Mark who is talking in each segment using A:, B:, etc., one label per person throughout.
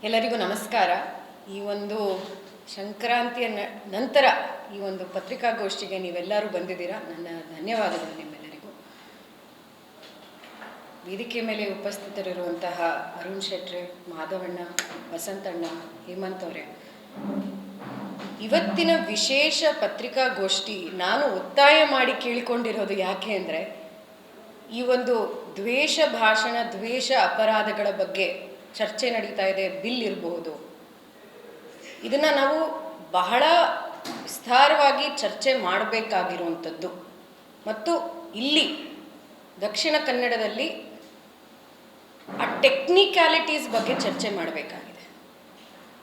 A: ಎಲ್ಲರಿಗೂ ನಮಸ್ಕಾರ. ಈ ಒಂದು ಸಂಕ್ರಾಂತಿಯ ನಂತರ ಈ ಒಂದು ಪತ್ರಿಕಾಗೋಷ್ಠಿಗೆ ನೀವೆಲ್ಲರೂ ಬಂದಿದ್ದೀರಾ. ನನ್ನ ಧನ್ಯವಾದಗಳು ನಿಮ್ಮೆಲ್ಲರಿಗೂ. ವೇದಿಕೆ ಮೇಲೆ ಉಪಸ್ಥಿತರಿರುವಂತಹ ಅರುಣ್ ಶೆಟ್ರೆ, ಮಾಧವಣ್ಣ, ವಸಂತಣ್ಣ, ಹೇಮಂತ್ ಅವರೇ, ಇವತ್ತಿನ ವಿಶೇಷ ಪತ್ರಿಕಾಗೋಷ್ಠಿ ನಾನು ಒತ್ತಾಯ ಮಾಡಿ ಕೇಳಿಕೊಂಡಿರೋದು ಯಾಕೆ ಅಂದರೆ, ಈ ಒಂದು ದ್ವೇಷ ಭಾಷಣ, ದ್ವೇಷ ಅಪರಾಧಗಳ ಬಗ್ಗೆ ಚರ್ಚೆ ನಡೀತಾ ಇದೆ. ಬಿಲ್ ಇರಬಹುದು, ಇದನ್ನು ನಾವು ಬಹಳ ವಿಸ್ತಾರವಾಗಿ ಚರ್ಚೆ ಮಾಡಬೇಕಾಗಿರುವಂಥದ್ದು. ಮತ್ತು ಇಲ್ಲಿ ದಕ್ಷಿಣ ಕನ್ನಡದಲ್ಲಿ ಆ ಟೆಕ್ನಿಕ್ಯಾಲಿಟೀಸ್ ಬಗ್ಗೆ ಚರ್ಚೆ ಮಾಡಬೇಕಾಗಿದೆ.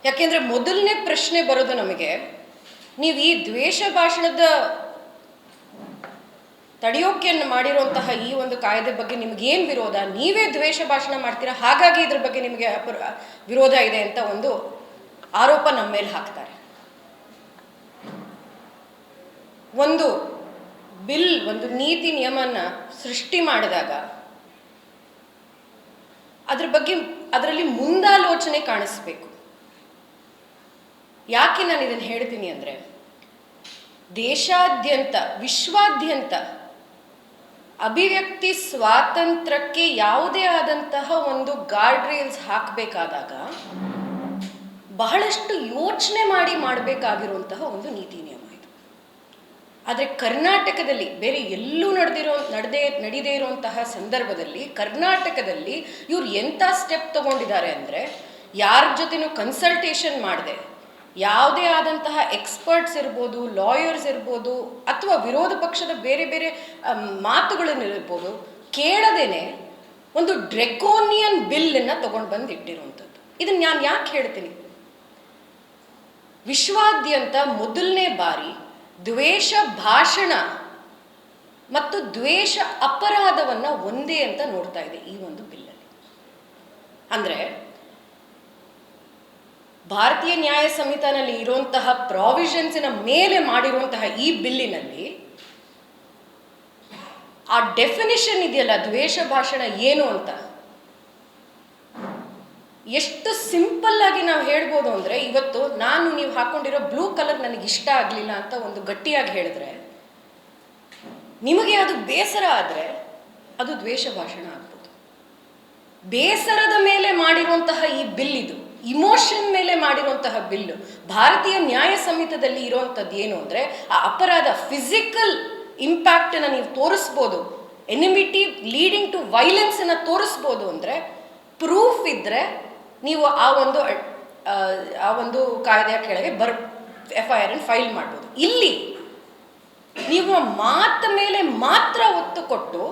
A: ಯಾಕೆಂದರೆ ಮೊದಲನೇ ಪ್ರಶ್ನೆ ಬರೋದು ನಮಗೆ, ನೀವು ಈ ದ್ವೇಷ ಭಾಷಣದ ತಡೆಯೋಕೆ ಮಾಡಿರುವಂತಹ ಈ ಒಂದು ಕಾಯ್ದೆ ಬಗ್ಗೆ ನಿಮಗೇನು ವಿರೋಧ? ನೀವೇ ದ್ವೇಷ ಭಾಷಣ ಮಾಡ್ತೀರಾ, ಹಾಗಾಗಿ ಇದ್ರ ಬಗ್ಗೆ ನಿಮಗೆ ವಿರೋಧ ಇದೆ ಅಂತ ಒಂದು ಆರೋಪ ನಮ್ಮ ಮೇಲೆ ಹಾಕ್ತಾರೆ. ಒಂದು ಬಿಲ್, ಒಂದು ನೀತಿ ನಿಯಮನ ಸೃಷ್ಟಿ ಮಾಡಿದಾಗ ಅದ್ರ ಬಗ್ಗೆ ಅದರಲ್ಲಿ ಮುಂದಾಲೋಚನೆ ಕಾಣಿಸ್ಬೇಕು. ಯಾಕೆ ನಾನು ಇದನ್ನು ಹೇಳ್ತೀನಿ ಅಂದರೆ, ದೇಶಾದ್ಯಂತ, ವಿಶ್ವಾದ್ಯಂತ ಅಭಿವ್ಯಕ್ತಿ ಸ್ವಾತಂತ್ರ್ಯಕ್ಕೆ ಯಾವುದೇ ಆದಂತಹ ಒಂದು ಗಾರ್ಡ್ ರೇಲ್ಸ್ ಹಾಕಬೇಕಾದಾಗ ಬಹಳಷ್ಟು ಯೋಚನೆ ಮಾಡಿ ಮಾಡಬೇಕಾಗಿರುವಂತಹ ಒಂದು ನೀತಿ ನಿಯಮ ಇದು. ಆದರೆ ಕರ್ನಾಟಕದಲ್ಲಿ ಬೇರೆ ಎಲ್ಲೂ ನಡೀದೇ ಇರುವಂತಹ ಸಂದರ್ಭದಲ್ಲಿ ಕರ್ನಾಟಕದಲ್ಲಿ ಇವ್ರು ಎಂಥ ಸ್ಟೆಪ್ ತಗೊಂಡಿದ್ದಾರೆ ಅಂದರೆ, ಯಾರ ಜೊತೆನೂ ಕನ್ಸಲ್ಟೇಷನ್ ಮಾಡದೆ, ಯಾವುದೇ ಆದಂತಹ ಎಕ್ಸ್ಪರ್ಟ್ಸ್ ಇರ್ಬೋದು, ಲಾಯರ್ಸ್ ಇರ್ಬೋದು, ಅಥವಾ ವಿರೋಧ ಪಕ್ಷದ ಬೇರೆ ಬೇರೆ ಮಾತುಗಳನ್ನಿರ್ಬೋದು, ಕೇಳದೇನೆ ಒಂದು ಡ್ರೆಕೋನಿಯನ್ ಬಿಲ್ಲನ್ನು ತಗೊಂಡು ಬಂದು ಇಟ್ಟಿರುವಂಥದ್ದು. ಇದನ್ನು ನಾನು ಯಾಕೆ ಹೇಳ್ತೀನಿ? ವಿಶ್ವಾದ್ಯಂತ ಮೊದಲನೇ ಬಾರಿ ದ್ವೇಷ ಭಾಷಣ ಮತ್ತು ದ್ವೇಷ ಅಪರಾಧವನ್ನು ಒಂದೇ ಅಂತ ನೋಡ್ತಾ ಇದೆ ಈ ಒಂದು ಬಿಲ್ಲಲ್ಲಿ. ಅಂದರೆ ಭಾರತೀಯ ನ್ಯಾಯ ಸಂಹಿತಾನಲ್ಲಿ ಇರುವಂತಹ ಪ್ರಾವಿಷನ್ಸಿನ ಮೇಲೆ ಮಾಡಿರುವಂತಹ ಈ ಬಿಲ್ಲಿನಲ್ಲಿ ಆ ಡೆಫಿನಿಷನ್ ಇದೆಯಲ್ಲ, ದ್ವೇಷ ಭಾಷಣ ಏನು ಅಂತ, ಎಷ್ಟು ಸಿಂಪಲ್ ಆಗಿ ನಾವು ಹೇಳ್ಬೋದು ಅಂದರೆ, ಇವತ್ತು ನೀವು ಹಾಕೊಂಡಿರೋ ಬ್ಲೂ ಕಲರ್ ನನಗೆ ಇಷ್ಟ ಆಗಲಿಲ್ಲ ಅಂತ ಒಂದು ಗಟ್ಟಿಯಾಗಿ ಹೇಳಿದ್ರೆ, ನಿಮಗೆ ಅದು ಬೇಸರ ಆದರೆ ಅದು ದ್ವೇಷ ಭಾಷಣ ಆಗ್ಬೋದು. ಬೇಸರದ ಮೇಲೆ ಮಾಡಿರುವಂತಹ ಈ ಬಿಲ್, ಇದು ಇಮೋಷನ್ ಮೇಲೆ ಮಾಡಿರುವಂತಹ ಬಿಲ್ಲು. ಭಾರತೀಯ ನ್ಯಾಯ ಸಂಹಿತದಲ್ಲಿ ಇರುವಂಥದ್ದು ಏನು ಅಂದರೆ, ಆ ಅಪರಾಧ ಫಿಸಿಕಲ್ ಇಂಪ್ಯಾಕ್ಟನ್ನು ನೀವು ತೋರಿಸ್ಬೋದು, ಎನಿಮಿಟಿ ಲೀಡಿಂಗ್ ಟು ವೈಲೆನ್ಸನ್ನು ತೋರಿಸ್ಬೋದು. ಅಂದರೆ ಪ್ರೂಫ್ ಇದ್ದರೆ ನೀವು ಆ ಒಂದು ಕಾಯ್ದೆಯ ಕೆಳಗೆ FIR ಫೈಲ್ ಮಾಡ್ಬೋದು. ಇಲ್ಲಿ ನೀವು ಮಾತ ಮೇಲೆ ಮಾತ್ರ ಒತ್ತು ಕೊಟ್ಟು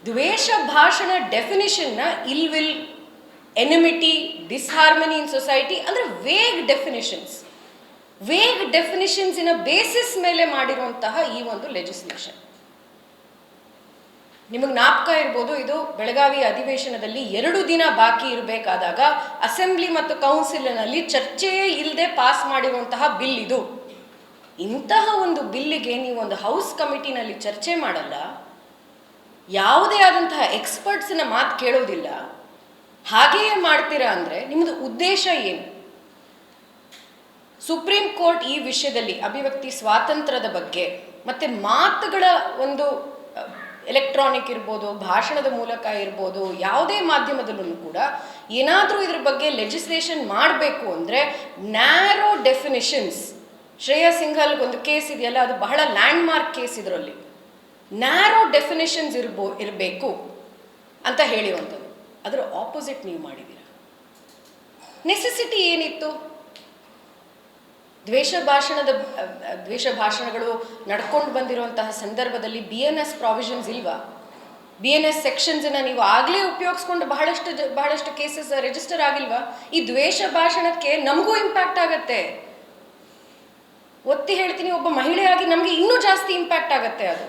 A: ದ್ವೇಷ ಭಾಷಣ ಡೆಫಿನಿಷನ್ನ will enmity, disharmony in society ಅಂದರೆ ವೇಗ್ ಡೆಫಿನಿಷನ್ಸಿನ ಬೇಸಿಸ್ ಮೇಲೆ ಮಾಡಿರುವಂತಹ ಈ ಒಂದು ಲೆಜಿಸ್ಲೇಷನ್. ನಿಮಗೆ ಜ್ಞಾಪಕ ಇರ್ಬೋದು, ಇದು ಬೆಳಗಾವಿ ಅಧಿವೇಶನದಲ್ಲಿ 2 ದಿನ ಬಾಕಿ ಇರಬೇಕಾದಾಗ ಅಸೆಂಬ್ಲಿ ಮತ್ತು ಕೌನ್ಸಿಲ್ನಲ್ಲಿ ಚರ್ಚೆಯೇ ಇಲ್ಲದೆ ಪಾಸ್ ಮಾಡಿರುವಂತಹ ಬಿಲ್ ಇದು. ಇಂತಹ ಒಂದು ಬಿಲ್ಲಿಗೆ ನೀವು ಒಂದು ಹೌಸ್ ಕಮಿಟಿನಲ್ಲಿ ಚರ್ಚೆ ಮಾಡಲ್ಲ, ಯಾವುದೇ ಆದಂತಹ ಎಕ್ಸ್ಪರ್ಟ್ಸಿನ ಮಾತು ಕೇಳೋದಿಲ್ಲ, ಹಾಗೆಯೇ ಮಾಡ್ತೀರಾ ಅಂದರೆ ನಿಮ್ಮದು ಉದ್ದೇಶ ಏನು? ಸುಪ್ರೀಂ ಕೋರ್ಟ್ ಈ ವಿಷಯದಲ್ಲಿ ಅಭಿವ್ಯಕ್ತಿ ಸ್ವಾತಂತ್ರ್ಯದ ಬಗ್ಗೆ ಮತ್ತು ಮಾತುಗಳ ಒಂದು ಎಲೆಕ್ಟ್ರಾನಿಕ್ ಇರ್ಬೋದು, ಭಾಷಣದ ಮೂಲಕ ಇರ್ಬೋದು, ಯಾವುದೇ ಮಾಧ್ಯಮದಲ್ಲೂ ಕೂಡ ಏನಾದರೂ ಇದ್ರ ಬಗ್ಗೆ ಲೆಜಿಸ್ಲೇಷನ್ ಮಾಡಬೇಕು ಅಂದರೆ ನ್ಯಾರೋ ಡೆಫಿನಿಷನ್ಸ್. ಶ್ರೇಯಾ ಸಿಂಘಲ್ ಒಂದು ಕೇಸ್ ಇದೆಯಲ್ಲ, ಅದು ಬಹಳ ಲ್ಯಾಂಡ್ ಮಾರ್ಕ್ ಕೇಸ್. ಇದರಲ್ಲಿ ನ್ಯಾರೋ ಡೆಫಿನಿಷನ್ಸ್ ಇರಬೇಕು ಅಂತ ಹೇಳಿರುವಂಥದ್ದು. ಅದರ ಆಪೋಸಿಟ್ ನೀವು ಮಾಡಿದ್ದೀರಾ. ನೆಸೆಸಿಟಿ ಏನಿತ್ತು? ದ್ವೇಷ ಭಾಷಣಗಳು ನಡ್ಕೊಂಡು ಬಂದಿರುವಂತಹ ಸಂದರ್ಭದಲ್ಲಿ BNS ಪ್ರಾವಿಷನ್ಸ್ ಇಲ್ವಾ? BNS ಸೆಕ್ಷನ್ಸನ್ನು ನೀವು ಆಗಲೇ ಉಪಯೋಗಿಸ್ಕೊಂಡು ಬಹಳಷ್ಟು ಕೇಸಸ್ ರಿಜಿಸ್ಟರ್ ಆಗಿಲ್ವಾ? ಈ ದ್ವೇಷ ಭಾಷಣಕ್ಕೆ ನಮಗೂ ಇಂಪ್ಯಾಕ್ಟ್ ಆಗತ್ತೆ. ಒತ್ತಿ ಹೇಳ್ತೀನಿ, ಒಬ್ಬ ಮಹಿಳೆಯಾಗಿ ನಮಗೆ ಇನ್ನೂ ಜಾಸ್ತಿ ಇಂಪ್ಯಾಕ್ಟ್ ಆಗತ್ತೆ ಅದು.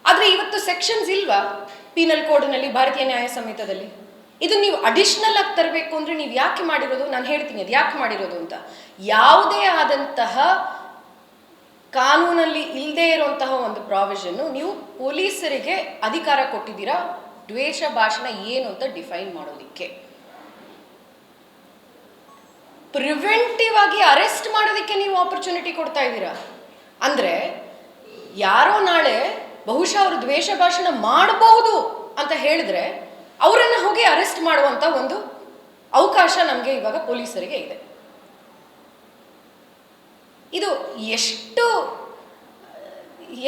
A: ಆದರೆ ಇವತ್ತು ಸೆಕ್ಷನ್ಸ್ ಇಲ್ವಾ ಪೀನಲ್ ಕೋಡ್ನಲ್ಲಿ, ಭಾರತೀಯ ನ್ಯಾಯ ಸಂಹಿತದಲ್ಲಿ? ಇದು ನೀವು ಅಡಿಷ್ನಲ್ ಆಗಿ ತರಬೇಕು ಅಂದರೆ ನೀವು ಯಾಕೆ ಮಾಡಿರೋದು? ನಾನು ಹೇಳ್ತೀನಿ ಅದು ಯಾಕೆ ಮಾಡಿರೋದು ಅಂತ. ಯಾವುದೇ ಆದಂತಹ ಕಾನೂನಲ್ಲಿ ಇಲ್ಲದೆ ಇರುವಂತಹ ಒಂದು ಪ್ರಾವಿಷನ್ನು ನೀವು ಪೊಲೀಸರಿಗೆ ಅಧಿಕಾರ ಕೊಟ್ಟಿದ್ದೀರಾ ದ್ವೇಷ ಭಾಷಣ ಏನು ಅಂತ ಡಿಫೈನ್ ಮಾಡೋದಕ್ಕೆ. ಪ್ರಿವೆಂಟಿವ್ ಆಗಿ ಅರೆಸ್ಟ್ ಮಾಡೋದಕ್ಕೆ ನೀವು ಆಪರ್ಚುನಿಟಿ ಕೊಡ್ತಾ ಇದ್ದೀರಾ. ಅಂದರೆ ಯಾರೋ ನಾಳೆ ಬಹುಶಃ ಅವರು ದ್ವೇಷ ಭಾಷಣ ಮಾಡಬಹುದು ಅಂತ ಹೇಳಿದ್ರೆ ಅವರನ್ನು ಹೋಗಿ ಅರೆಸ್ಟ್ ಮಾಡುವಂಥ ಒಂದು ಅವಕಾಶ ನಮಗೆ ಇವಾಗ ಪೊಲೀಸರಿಗೆ ಇದೆ. ಇದು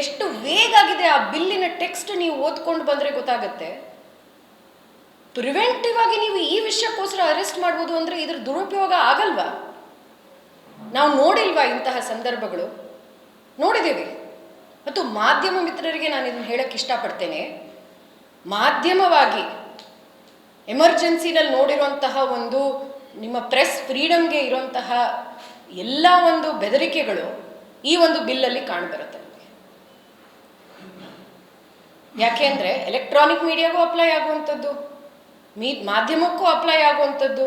A: ಎಷ್ಟು ವೇಗ್ ಆಗಿದೆ. ಆ ಬಿಲ್ಲಿನ ಟೆಕ್ಸ್ಟ್ ನೀವು ಓದ್ಕೊಂಡು ಬಂದರೆ ಗೊತ್ತಾಗುತ್ತೆ. ಪ್ರಿವೆಂಟಿವ್ ಆಗಿ ನೀವು ಈ ವಿಷಯಕ್ಕೋಸ್ಕರ ಅರೆಸ್ಟ್ ಮಾಡ್ಬೋದು ಅಂದರೆ ಇದ್ರ ದುರುಪಯೋಗ ಆಗಲ್ವಾ? ನಾವು ನೋಡಿಲ್ವಾ ಇಂತಹ ಸಂದರ್ಭಗಳು? ನೋಡಿದ್ದೀವಿ. ಮತ್ತು ಮಾಧ್ಯಮ ಮಿತ್ರರಿಗೆ ನಾನು ಇದನ್ನು ಹೇಳಕ್ಕೆ ಇಷ್ಟಪಡ್ತೇನೆ. ಮಾಧ್ಯಮವಾಗಿ ಎಮರ್ಜೆನ್ಸಿನಲ್ಲಿ ನೋಡಿರುವಂತಹ ಒಂದು ನಿಮ್ಮ ಪ್ರೆಸ್ ಫ್ರೀಡಮ್ಗೆ ಇರುವಂತಹ ಎಲ್ಲ ಒಂದು ಬೆದರಿಕೆಗಳು ಈ ಒಂದು ಬಿಲ್ಲಲ್ಲಿ ಕಾಣ್ಬರುತ್ತೆ. ಯಾಕೆ ಅಂದರೆ ಎಲೆಕ್ಟ್ರಾನಿಕ್ ಮೀಡಿಯಾಗೂ ಅಪ್ಲೈ ಆಗುವಂಥದ್ದು, ಮಾಧ್ಯಮಕ್ಕೂ ಅಪ್ಲೈ ಆಗುವಂಥದ್ದು.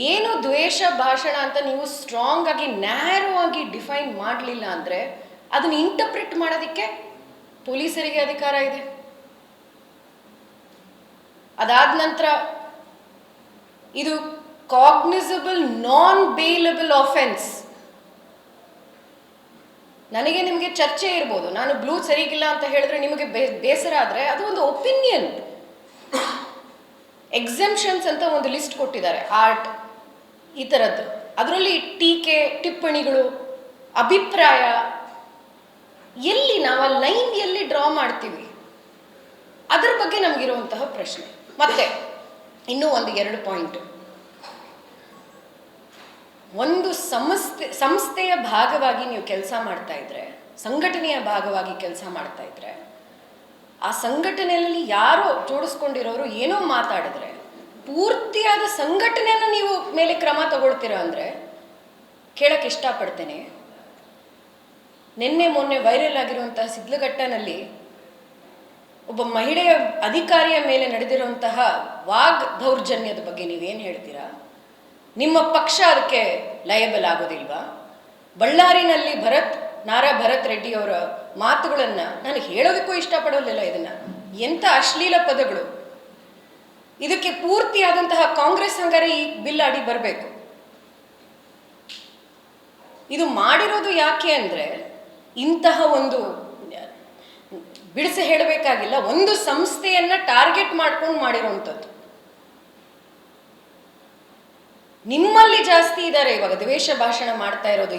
A: ಏನು ದ್ವೇಷ ಭಾಷಣ ಅಂತ ನೀವು ಸ್ಟ್ರಾಂಗ್ ಆಗಿ ನ್ಯಾರೋ ಆಗಿ ಡಿಫೈನ್ ಮಾಡಲಿಲ್ಲ ಅಂದರೆ ಅದನ್ನು ಇಂಟರ್ಪ್ರಿಟ್ ಮಾಡೋದಕ್ಕೆ ಪೊಲೀಸರಿಗೆ ಅಧಿಕಾರ ಇದೆ. ಅದಾದ ನಂತರ ಇದು ಕಾಗ್ನಿಸಬಲ್ ನಾನ್ ಬೇಲಬಲ್ ಆಫೆನ್ಸ್. ನನಗೆ ನಿಮಗೆ ಚರ್ಚೆ ಇರ್ಬೋದು, ನಾನು ಬ್ಲೂ ಸರಿಗಿಲ್ಲ ಅಂತ ಹೇಳಿದ್ರೆ ನಿಮಗೆ ಬೇಸರ ಆದರೆ ಅದು ಒಂದು ಒಪಿನಿಯನ್. ಎಕ್ಸೆಂಪ್ಷನ್ಸ್ ಅಂತ ಒಂದು ಲಿಸ್ಟ್ ಕೊಟ್ಟಿದ್ದಾರೆ, ಆರ್ಟ್ ಈ ಥರದ್ದು. ಅದರಲ್ಲಿ ಟೀಕೆ, ಟಿಪ್ಪಣಿಗಳು, ಅಭಿಪ್ರಾಯ, ಎಲ್ಲಿ ನಾವು ಆ ಲೈನ್ ಎಲ್ಲಿ ಡ್ರಾ ಮಾಡ್ತೀವಿ ಅದರ ಬಗ್ಗೆ ನಮಗಿರುವಂತಹ ಪ್ರಶ್ನೆ. ಮತ್ತೆ ಇನ್ನೂ ಒಂದು 2 ಪಾಯಿಂಟ್. ಒಂದು ಸಂಸ್ಥೆಯ ಭಾಗವಾಗಿ ನೀವು ಕೆಲಸ ಮಾಡ್ತಾ ಇದ್ರೆ, ಸಂಘಟನೆಯ ಭಾಗವಾಗಿ ಕೆಲಸ ಮಾಡ್ತಾ ಇದ್ರೆ, ಆ ಸಂಘಟನೆಯಲ್ಲಿ ಯಾರೋ ಜೋಡಿಸ್ಕೊಂಡಿರೋರು ಏನೋ ಮಾತಾಡಿದ್ರೆ ಪೂರ್ತಿಯಾದ ಸಂಘಟನೆಯನ್ನು ನೀವು ಮೇಲೆ ಕ್ರಮ ತಗೊಳ್ತೀರಾ ಅಂದರೆ ಕೇಳಕ್ಕೆ ಇಷ್ಟಪಡ್ತೇನೆ. ನಿನ್ನೆ ಮೊನ್ನೆ ವೈರಲ್ ಆಗಿರುವಂತಹ ಸಿದ್ಲಘಟ್ಟನಲ್ಲಿ ಒಬ್ಬ ಮಹಿಳೆಯ ಅಧಿಕಾರಿಯ ಮೇಲೆ ನಡೆದಿರುವಂತಹ ವಾಗ್ ದೌರ್ಜನ್ಯದ ಬಗ್ಗೆ ನೀವೇನು ಹೇಳ್ತೀರಾ? ನಿಮ್ಮ ಪಕ್ಷ ಅದಕ್ಕೆ ಲಯಬಲ್ ಆಗೋದಿಲ್ವಾ? ಬಳ್ಳಾರಿನಲ್ಲಿ ನಾರಾ ಭರತ್ ರೆಡ್ಡಿ ಅವರ ಮಾತುಗಳನ್ನು ನಾನು ಹೇಳೋದಕ್ಕೂ ಇಷ್ಟಪಡೋದಿಲ್ಲ. ಇದನ್ನು ಎಂಥ ಅಶ್ಲೀಲ ಪದಗಳು! ಇದಕ್ಕೆ ಪೂರ್ತಿಯಾದಂತಹ ಕಾಂಗ್ರೆಸ್ ಹಂಗಾರೆ ಈ ಬಿಲ್ ಅಡಿ ಬರಬೇಕು. ಇದು ಮಾಡಿರೋದು ಯಾಕೆ ಅಂದರೆ ಇಂತಹ ಒಂದು ಬಿಡಿಸಿ ಹೇಳಬೇಕಾಗಿಲ್ಲ, ಒಂದು ಸಂಸ್ಥೆಯನ್ನ ಟಾರ್ಗೆಟ್ ಮಾಡ್ಕೊಂಡು ಮಾಡಿರುವಂಥದ್ದು. ನಿಮ್ಮಲ್ಲಿ ಜಾಸ್ತಿ ಇದ್ದಾರೆ ಇವಾಗ ದ್ವೇಷ ಭಾಷಣ ಮಾಡ್ತಾ ಇರೋದು.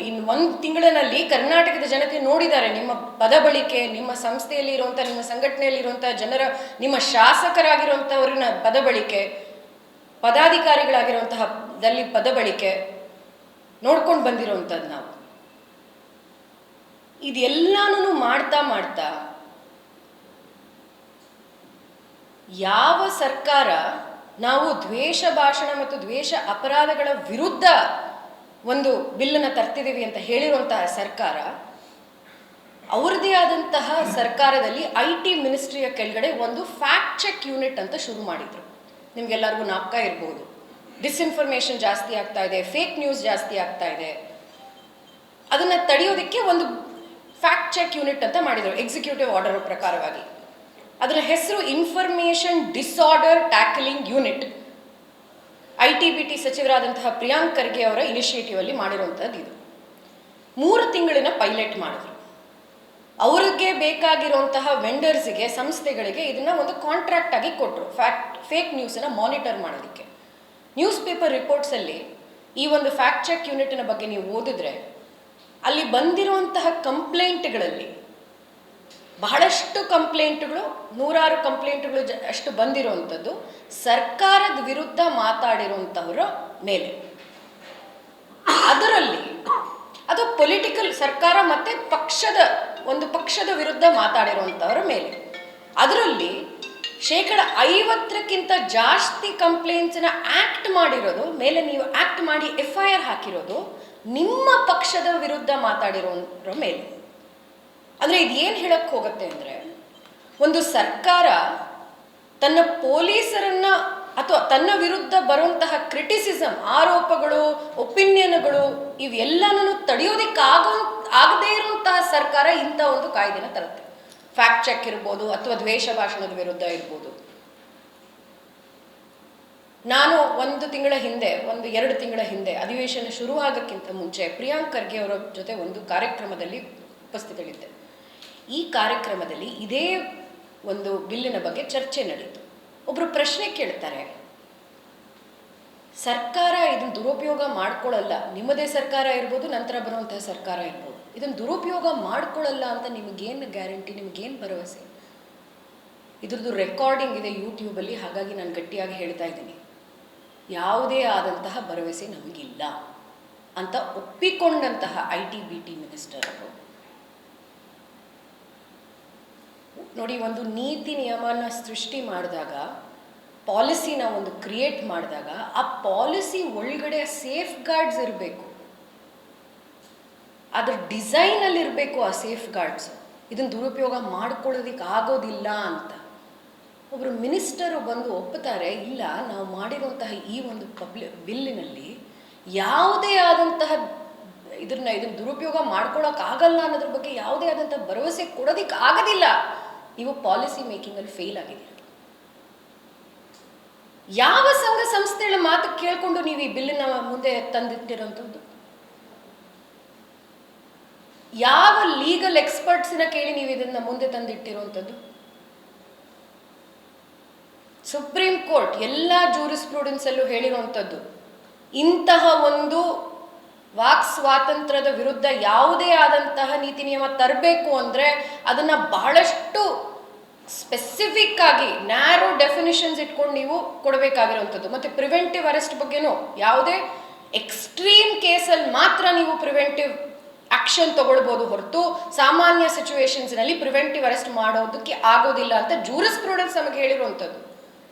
A: ಇನ್ನು 1 ತಿಂಗಳಿನಲ್ಲಿ ಕರ್ನಾಟಕದ ಜನತೆ ನೋಡಿದ್ದಾರೆ ನಿಮ್ಮ ಪದ ಬಳಕೆ, ನಿಮ್ಮ ಸಂಸ್ಥೆಯಲ್ಲಿ ಇರುವಂಥ, ನಿಮ್ಮ ಸಂಘಟನೆಯಲ್ಲಿ ಇರುವಂಥ ಜನರ, ನಿಮ್ಮ ಶಾಸಕರಾಗಿರುವಂಥವ್ರನ್ನ ಪದ ಬಳಕೆ, ಪದಾಧಿಕಾರಿಗಳಾಗಿರುವಂತಹ ಪದ ಬಳಕೆ ನೋಡ್ಕೊಂಡು ಬಂದಿರುವಂಥದ್ದು ನಾವು. ಇದೆಲ್ಲನೂ ಮಾಡ್ತಾ ಯಾವ ಸರ್ಕಾರ ನಾವು ದ್ವೇಷ ಭಾಷಣ ಮತ್ತು ದ್ವೇಷ ಅಪರಾಧಗಳ ವಿರುದ್ಧ ಒಂದು ಬಿಲ್ಲನ್ನು ತರ್ತಿದ್ದೀವಿ ಅಂತ ಹೇಳಿರುವಂತಹ ಸರ್ಕಾರ, ಅವ್ರದ್ದೇ ಆದಂತಹ ಸರ್ಕಾರದಲ್ಲಿ IT ಮಿನಿಸ್ಟ್ರಿಯ ಕೆಳಗಡೆ ಒಂದು ಫ್ಯಾಕ್ಟ್ ಚೆಕ್ ಯೂನಿಟ್ ಅಂತ ಶುರು ಮಾಡಿದ್ರು. ನಿಮ್ಗೆಲ್ಲರಿಗೂ ಜ್ಞಾಪಕ ಇರ್ಬೋದು. ಡಿಸ್ಇನ್ಫಾರ್ಮೇಷನ್ ಜಾಸ್ತಿ ಆಗ್ತಾ ಇದೆ, ಫೇಕ್ ನ್ಯೂಸ್ ಜಾಸ್ತಿ ಆಗ್ತಾ ಇದೆ. ಅದನ್ನು ತಡೆಯೋದಕ್ಕೆ ಒಂದು ಫ್ಯಾಕ್ಟ್ ಚೆಕ್ ಯೂನಿಟ್ ಅಂತ ಮಾಡಿದರು ಎಕ್ಸಿಕ್ಯೂಟಿವ್ ಆರ್ಡರ್ ಪ್ರಕಾರವಾಗಿ. ಅದರ ಹೆಸರು information disorder tackling unit. IT-BT ಸಚಿವರಾದಂತಹ ಪ್ರಿಯಾಂಕ್ ಖರ್ಗೆ ಅವರ ಇನಿಷಿಯೇಟಿವ್ ಅಲ್ಲಿ ಮಾಡಿರುವಂಥದ್ದು ಇದು. 3 ತಿಂಗಳಿನ ಪೈಲಟ್ ಮಾಡಿದ್ರು. ಅವ್ರಿಗೆ ಬೇಕಾಗಿರುವಂತಹ ವೆಂಡರ್ಸ್ಗೆ, ಸಂಸ್ಥೆಗಳಿಗೆ ಇದನ್ನ ಒಂದು ಕಾಂಟ್ರಾಕ್ಟ್ ಆಗಿ ಕೊಟ್ಟರು ಫೇಕ್ ನ್ಯೂಸನ್ನು ಮಾನಿಟರ್ ಮಾಡೋದಕ್ಕೆ. ನ್ಯೂಸ್ ಪೇಪರ್ ರಿಪೋರ್ಟ್ಸಲ್ಲಿ ಈ ಒಂದು ಫ್ಯಾಕ್ಟ್ ಚೆಕ್ ಯೂನಿಟ್ನ ಬಗ್ಗೆ ನೀವು ಓದಿದ್ರೆ ಅಲ್ಲಿ ಬಂದಿರುವಂತಹ ಕಂಪ್ಲೇಂಟ್ಗಳಲ್ಲಿ ಬಹಳಷ್ಟು ಕಂಪ್ಲೇಂಟ್ಗಳು, 100 ಕಂಪ್ಲೇಂಟ್ಗಳು ಅಷ್ಟು ಬಂದಿರುವಂಥದ್ದು ಸರ್ಕಾರದ ವಿರುದ್ಧ ಮಾತಾಡಿರುವಂಥವರ ಮೇಲೆ. ಅದರಲ್ಲಿ ಅದು ಪೊಲಿಟಿಕಲ್ ಸರ್ಕಾರ ಮತ್ತು ಪಕ್ಷದ ವಿರುದ್ಧ ಮಾತಾಡಿರುವಂಥವರ ಮೇಲೆ. ಅದರಲ್ಲಿ 50%ಕ್ಕಿಂತ ಜಾಸ್ತಿ ಕಂಪ್ಲೇಂಟ್ಸನ್ನ ಆ್ಯಕ್ಟ್ ಮಾಡಿರೋದು ಮೇಲೆ, ನೀವು ಆ್ಯಕ್ಟ್ ಮಾಡಿ FIR ಹಾಕಿರೋದು ನಿಮ್ಮ ಪಕ್ಷದ ವಿರುದ್ಧ ಮಾತಾಡಿರೋರ ಮೇಲೆ. ಅಂದರೆ ಇದು ಏನು ಹೇಳಕ್ಕೆ ಹೋಗುತ್ತೆ ಅಂದರೆ, ಒಂದು ಸರ್ಕಾರ ತನ್ನ ಪೊಲೀಸರನ್ನ ಅಥವಾ ತನ್ನ ವಿರುದ್ಧ ಬರುವಂತಹ ಕ್ರಿಟಿಸಿಸಮ್, ಆರೋಪಗಳು, ಒಪಿನಿಯನ್ಗಳು ಇವೆಲ್ಲನೂ ಆಗದೇ ಇರುವಂತಹ ಸರ್ಕಾರ ಇಂಥ ಒಂದು ಕಾಯ್ದೆನ ತರುತ್ತೆ. ಫ್ಯಾಕ್ಟ್ ಚೆಕ್ ಇರ್ಬೋದು ಅಥವಾ ದ್ವೇಷ ಭಾಷಣದ ವಿರುದ್ಧ ಇರ್ಬೋದು. ನಾನು ಒಂದು ತಿಂಗಳ ಹಿಂದೆ, 2 ತಿಂಗಳ ಹಿಂದೆ ಅಧಿವೇಶನ ಶುರುವಾಗಕ್ಕಿಂತ ಮುಂಚೆ ಪ್ರಿಯಾಂಕ್ ಖರ್ಗೆ ಅವರ ಜೊತೆ ಒಂದು ಕಾರ್ಯಕ್ರಮದಲ್ಲಿ ಉಪಸ್ಥಿತಳಿದ್ದೆ. ಈ ಕಾರ್ಯಕ್ರಮದಲ್ಲಿ ಇದೇ ಒಂದು ಬಿಲ್ಲಿನ ಬಗ್ಗೆ ಚರ್ಚೆ ನಡೀತು. ಒಬ್ಬರು ಪ್ರಶ್ನೆ ಕೇಳ್ತಾರೆ, ಸರ್ಕಾರ ಇದನ್ನು ದುರುಪಯೋಗ ಮಾಡ್ಕೊಳ್ಳಲ್ಲ, ನಿಮ್ಮದೇ ಸರ್ಕಾರ ಇರ್ಬೋದು, ನಂತರ ಬರುವಂತಹ ಸರ್ಕಾರ ಇರ್ಬೋದು, ಇದನ್ನು ದುರುಪಯೋಗ ಮಾಡ್ಕೊಳ್ಳಲ್ಲ ಅಂತ ನಿಮಗೇನು ಗ್ಯಾರಂಟಿ, ನಿಮಗೇನು ಭರವಸೆ? ಇದ್ರದ್ದು ರೆಕಾರ್ಡಿಂಗ್ ಇದೆ ಯೂಟ್ಯೂಬಲ್ಲಿ, ಹಾಗಾಗಿ ನಾನು ಗಟ್ಟಿಯಾಗಿ ಹೇಳ್ತಾ ಇದ್ದೀನಿ, ಯಾವುದೇ ಆದಂತಹ ಭರವಸೆ ನಮಗಿಲ್ಲ ಅಂತ ಒಪ್ಪಿಕೊಂಡಂತಹ IT-BT ಮಿನಿಸ್ಟರ್ ಅವರು. ನೋಡಿ, ಒಂದು ನೀತಿ ನಿಯಮನ ಸೃಷ್ಟಿ ಮಾಡಿದಾಗ, ಪಾಲಿಸಿನ ಒಂದು ಕ್ರಿಯೇಟ್ ಮಾಡಿದಾಗ, ಆ ಪಾಲಿಸಿ ಒಳಗಡೆ ಸೇಫ್ ಗಾರ್ಡ್ಸ್ ಇರಬೇಕು, ಅದ್ರ ಡಿಸೈನಲ್ಲಿ ಇರಬೇಕು ಆ ಸೇಫ್ ಗಾರ್ಡ್ಸ್. ಇದನ್ನು ದುರುಪಯೋಗ ಮಾಡ್ಕೊಳ್ಳೋದಕ್ಕೆ ಆಗೋದಿಲ್ಲ ಅಂತ ಒಬ್ಬರು ಮಿನಿಸ್ಟರು ಬಂದು ಒಪ್ಪುತ್ತಾರೆ, ಇಲ್ಲ ನಾವು ಮಾಡಿರುವಂತಹ ಈ ಒಂದು ಬಿಲ್ಲಿನಲ್ಲಿ ಯಾವುದೇ ಆದಂತಹ ಇದನ್ನು ದುರುಪಯೋಗ ಮಾಡ್ಕೊಳ್ಳೋಕ್ಕಾಗಲ್ಲ ಅನ್ನೋದ್ರ ಬಗ್ಗೆ ಯಾವುದೇ ಆದಂತಹ ಭರವಸೆ ಕೊಡೋದಕ್ಕೆ ಆಗೋದಿಲ್ಲ, ನೀವು ಪಾಲಿಸಿ ಮೇಕಿಂಗಲ್ಲಿ ಫೇಲ್ ಆಗಿದ್ದೀರ. ಯಾವ ಸಂಘ ಸಂಸ್ಥೆಗಳ ಮಾತು ಕೇಳಿಕೊಂಡು ನೀವು ಈ ಬಿಲ್ಲಿನ ಮುಂದೆ ತಂದಿಟ್ಟಿರೋಂಥದ್ದು? ಯಾವ ಲೀಗಲ್ ಎಕ್ಸ್ಪರ್ಟ್ಸಿನ ಕೇಳಿ ನೀವು ಇದನ್ನ ಮುಂದೆ ತಂದಿಟ್ಟಿರುವಂಥದ್ದು? ಸುಪ್ರೀಂ ಕೋರ್ಟ್ ಎಲ್ಲ ಜೂರಿಸ್ಪ್ರೂಡೆನ್ಸಲ್ಲೂ ಹೇಳಿರುವಂಥದ್ದು, ಇಂತಹ ಒಂದು ವಾಕ್ ಸ್ವಾತಂತ್ರ್ಯದ ವಿರುದ್ಧ ಯಾವುದೇ ಆದಂತಹ ನೀತಿ ನಿಯಮ ತರಬೇಕು ಅಂದರೆ ಅದನ್ನ ಬಹಳಷ್ಟು ಸ್ಪೆಸಿಫಿಕ್ ಆಗಿ ನ್ಯಾರೋ ಡೆಫಿನಿಷನ್ಸ್ ಇಟ್ಕೊಂಡು ನೀವು ಕೊಡಬೇಕಾಗಿರುವಂಥದ್ದು. ಮತ್ತು ಪ್ರಿವೆಂಟಿವ್ ಅರೆಸ್ಟ್ ಬಗ್ಗೆನೂ ಯಾವುದೇ ಎಕ್ಸ್ಟ್ರೀಮ್ ಕೇಸಲ್ಲಿ ಮಾತ್ರ ನೀವು ಪ್ರಿವೆಂಟಿವ್ ಆಕ್ಷನ್ ತಗೊಳ್ಬೋದು ಹೊರತು ಸಾಮಾನ್ಯ ಸಿಚುವೇಶನ್ಸ್ನಲ್ಲಿ ಪ್ರಿವೆಂಟಿವ್ ಅರೆಸ್ಟ್ ಮಾಡೋದಕ್ಕೆ ಆಗೋದಿಲ್ಲ ಅಂತ ಜೂರಿಸ್ಪ್ರೂಡೆನ್ಸ್ ನಮಗೆ ಹೇಳಿರುವಂಥದ್ದು.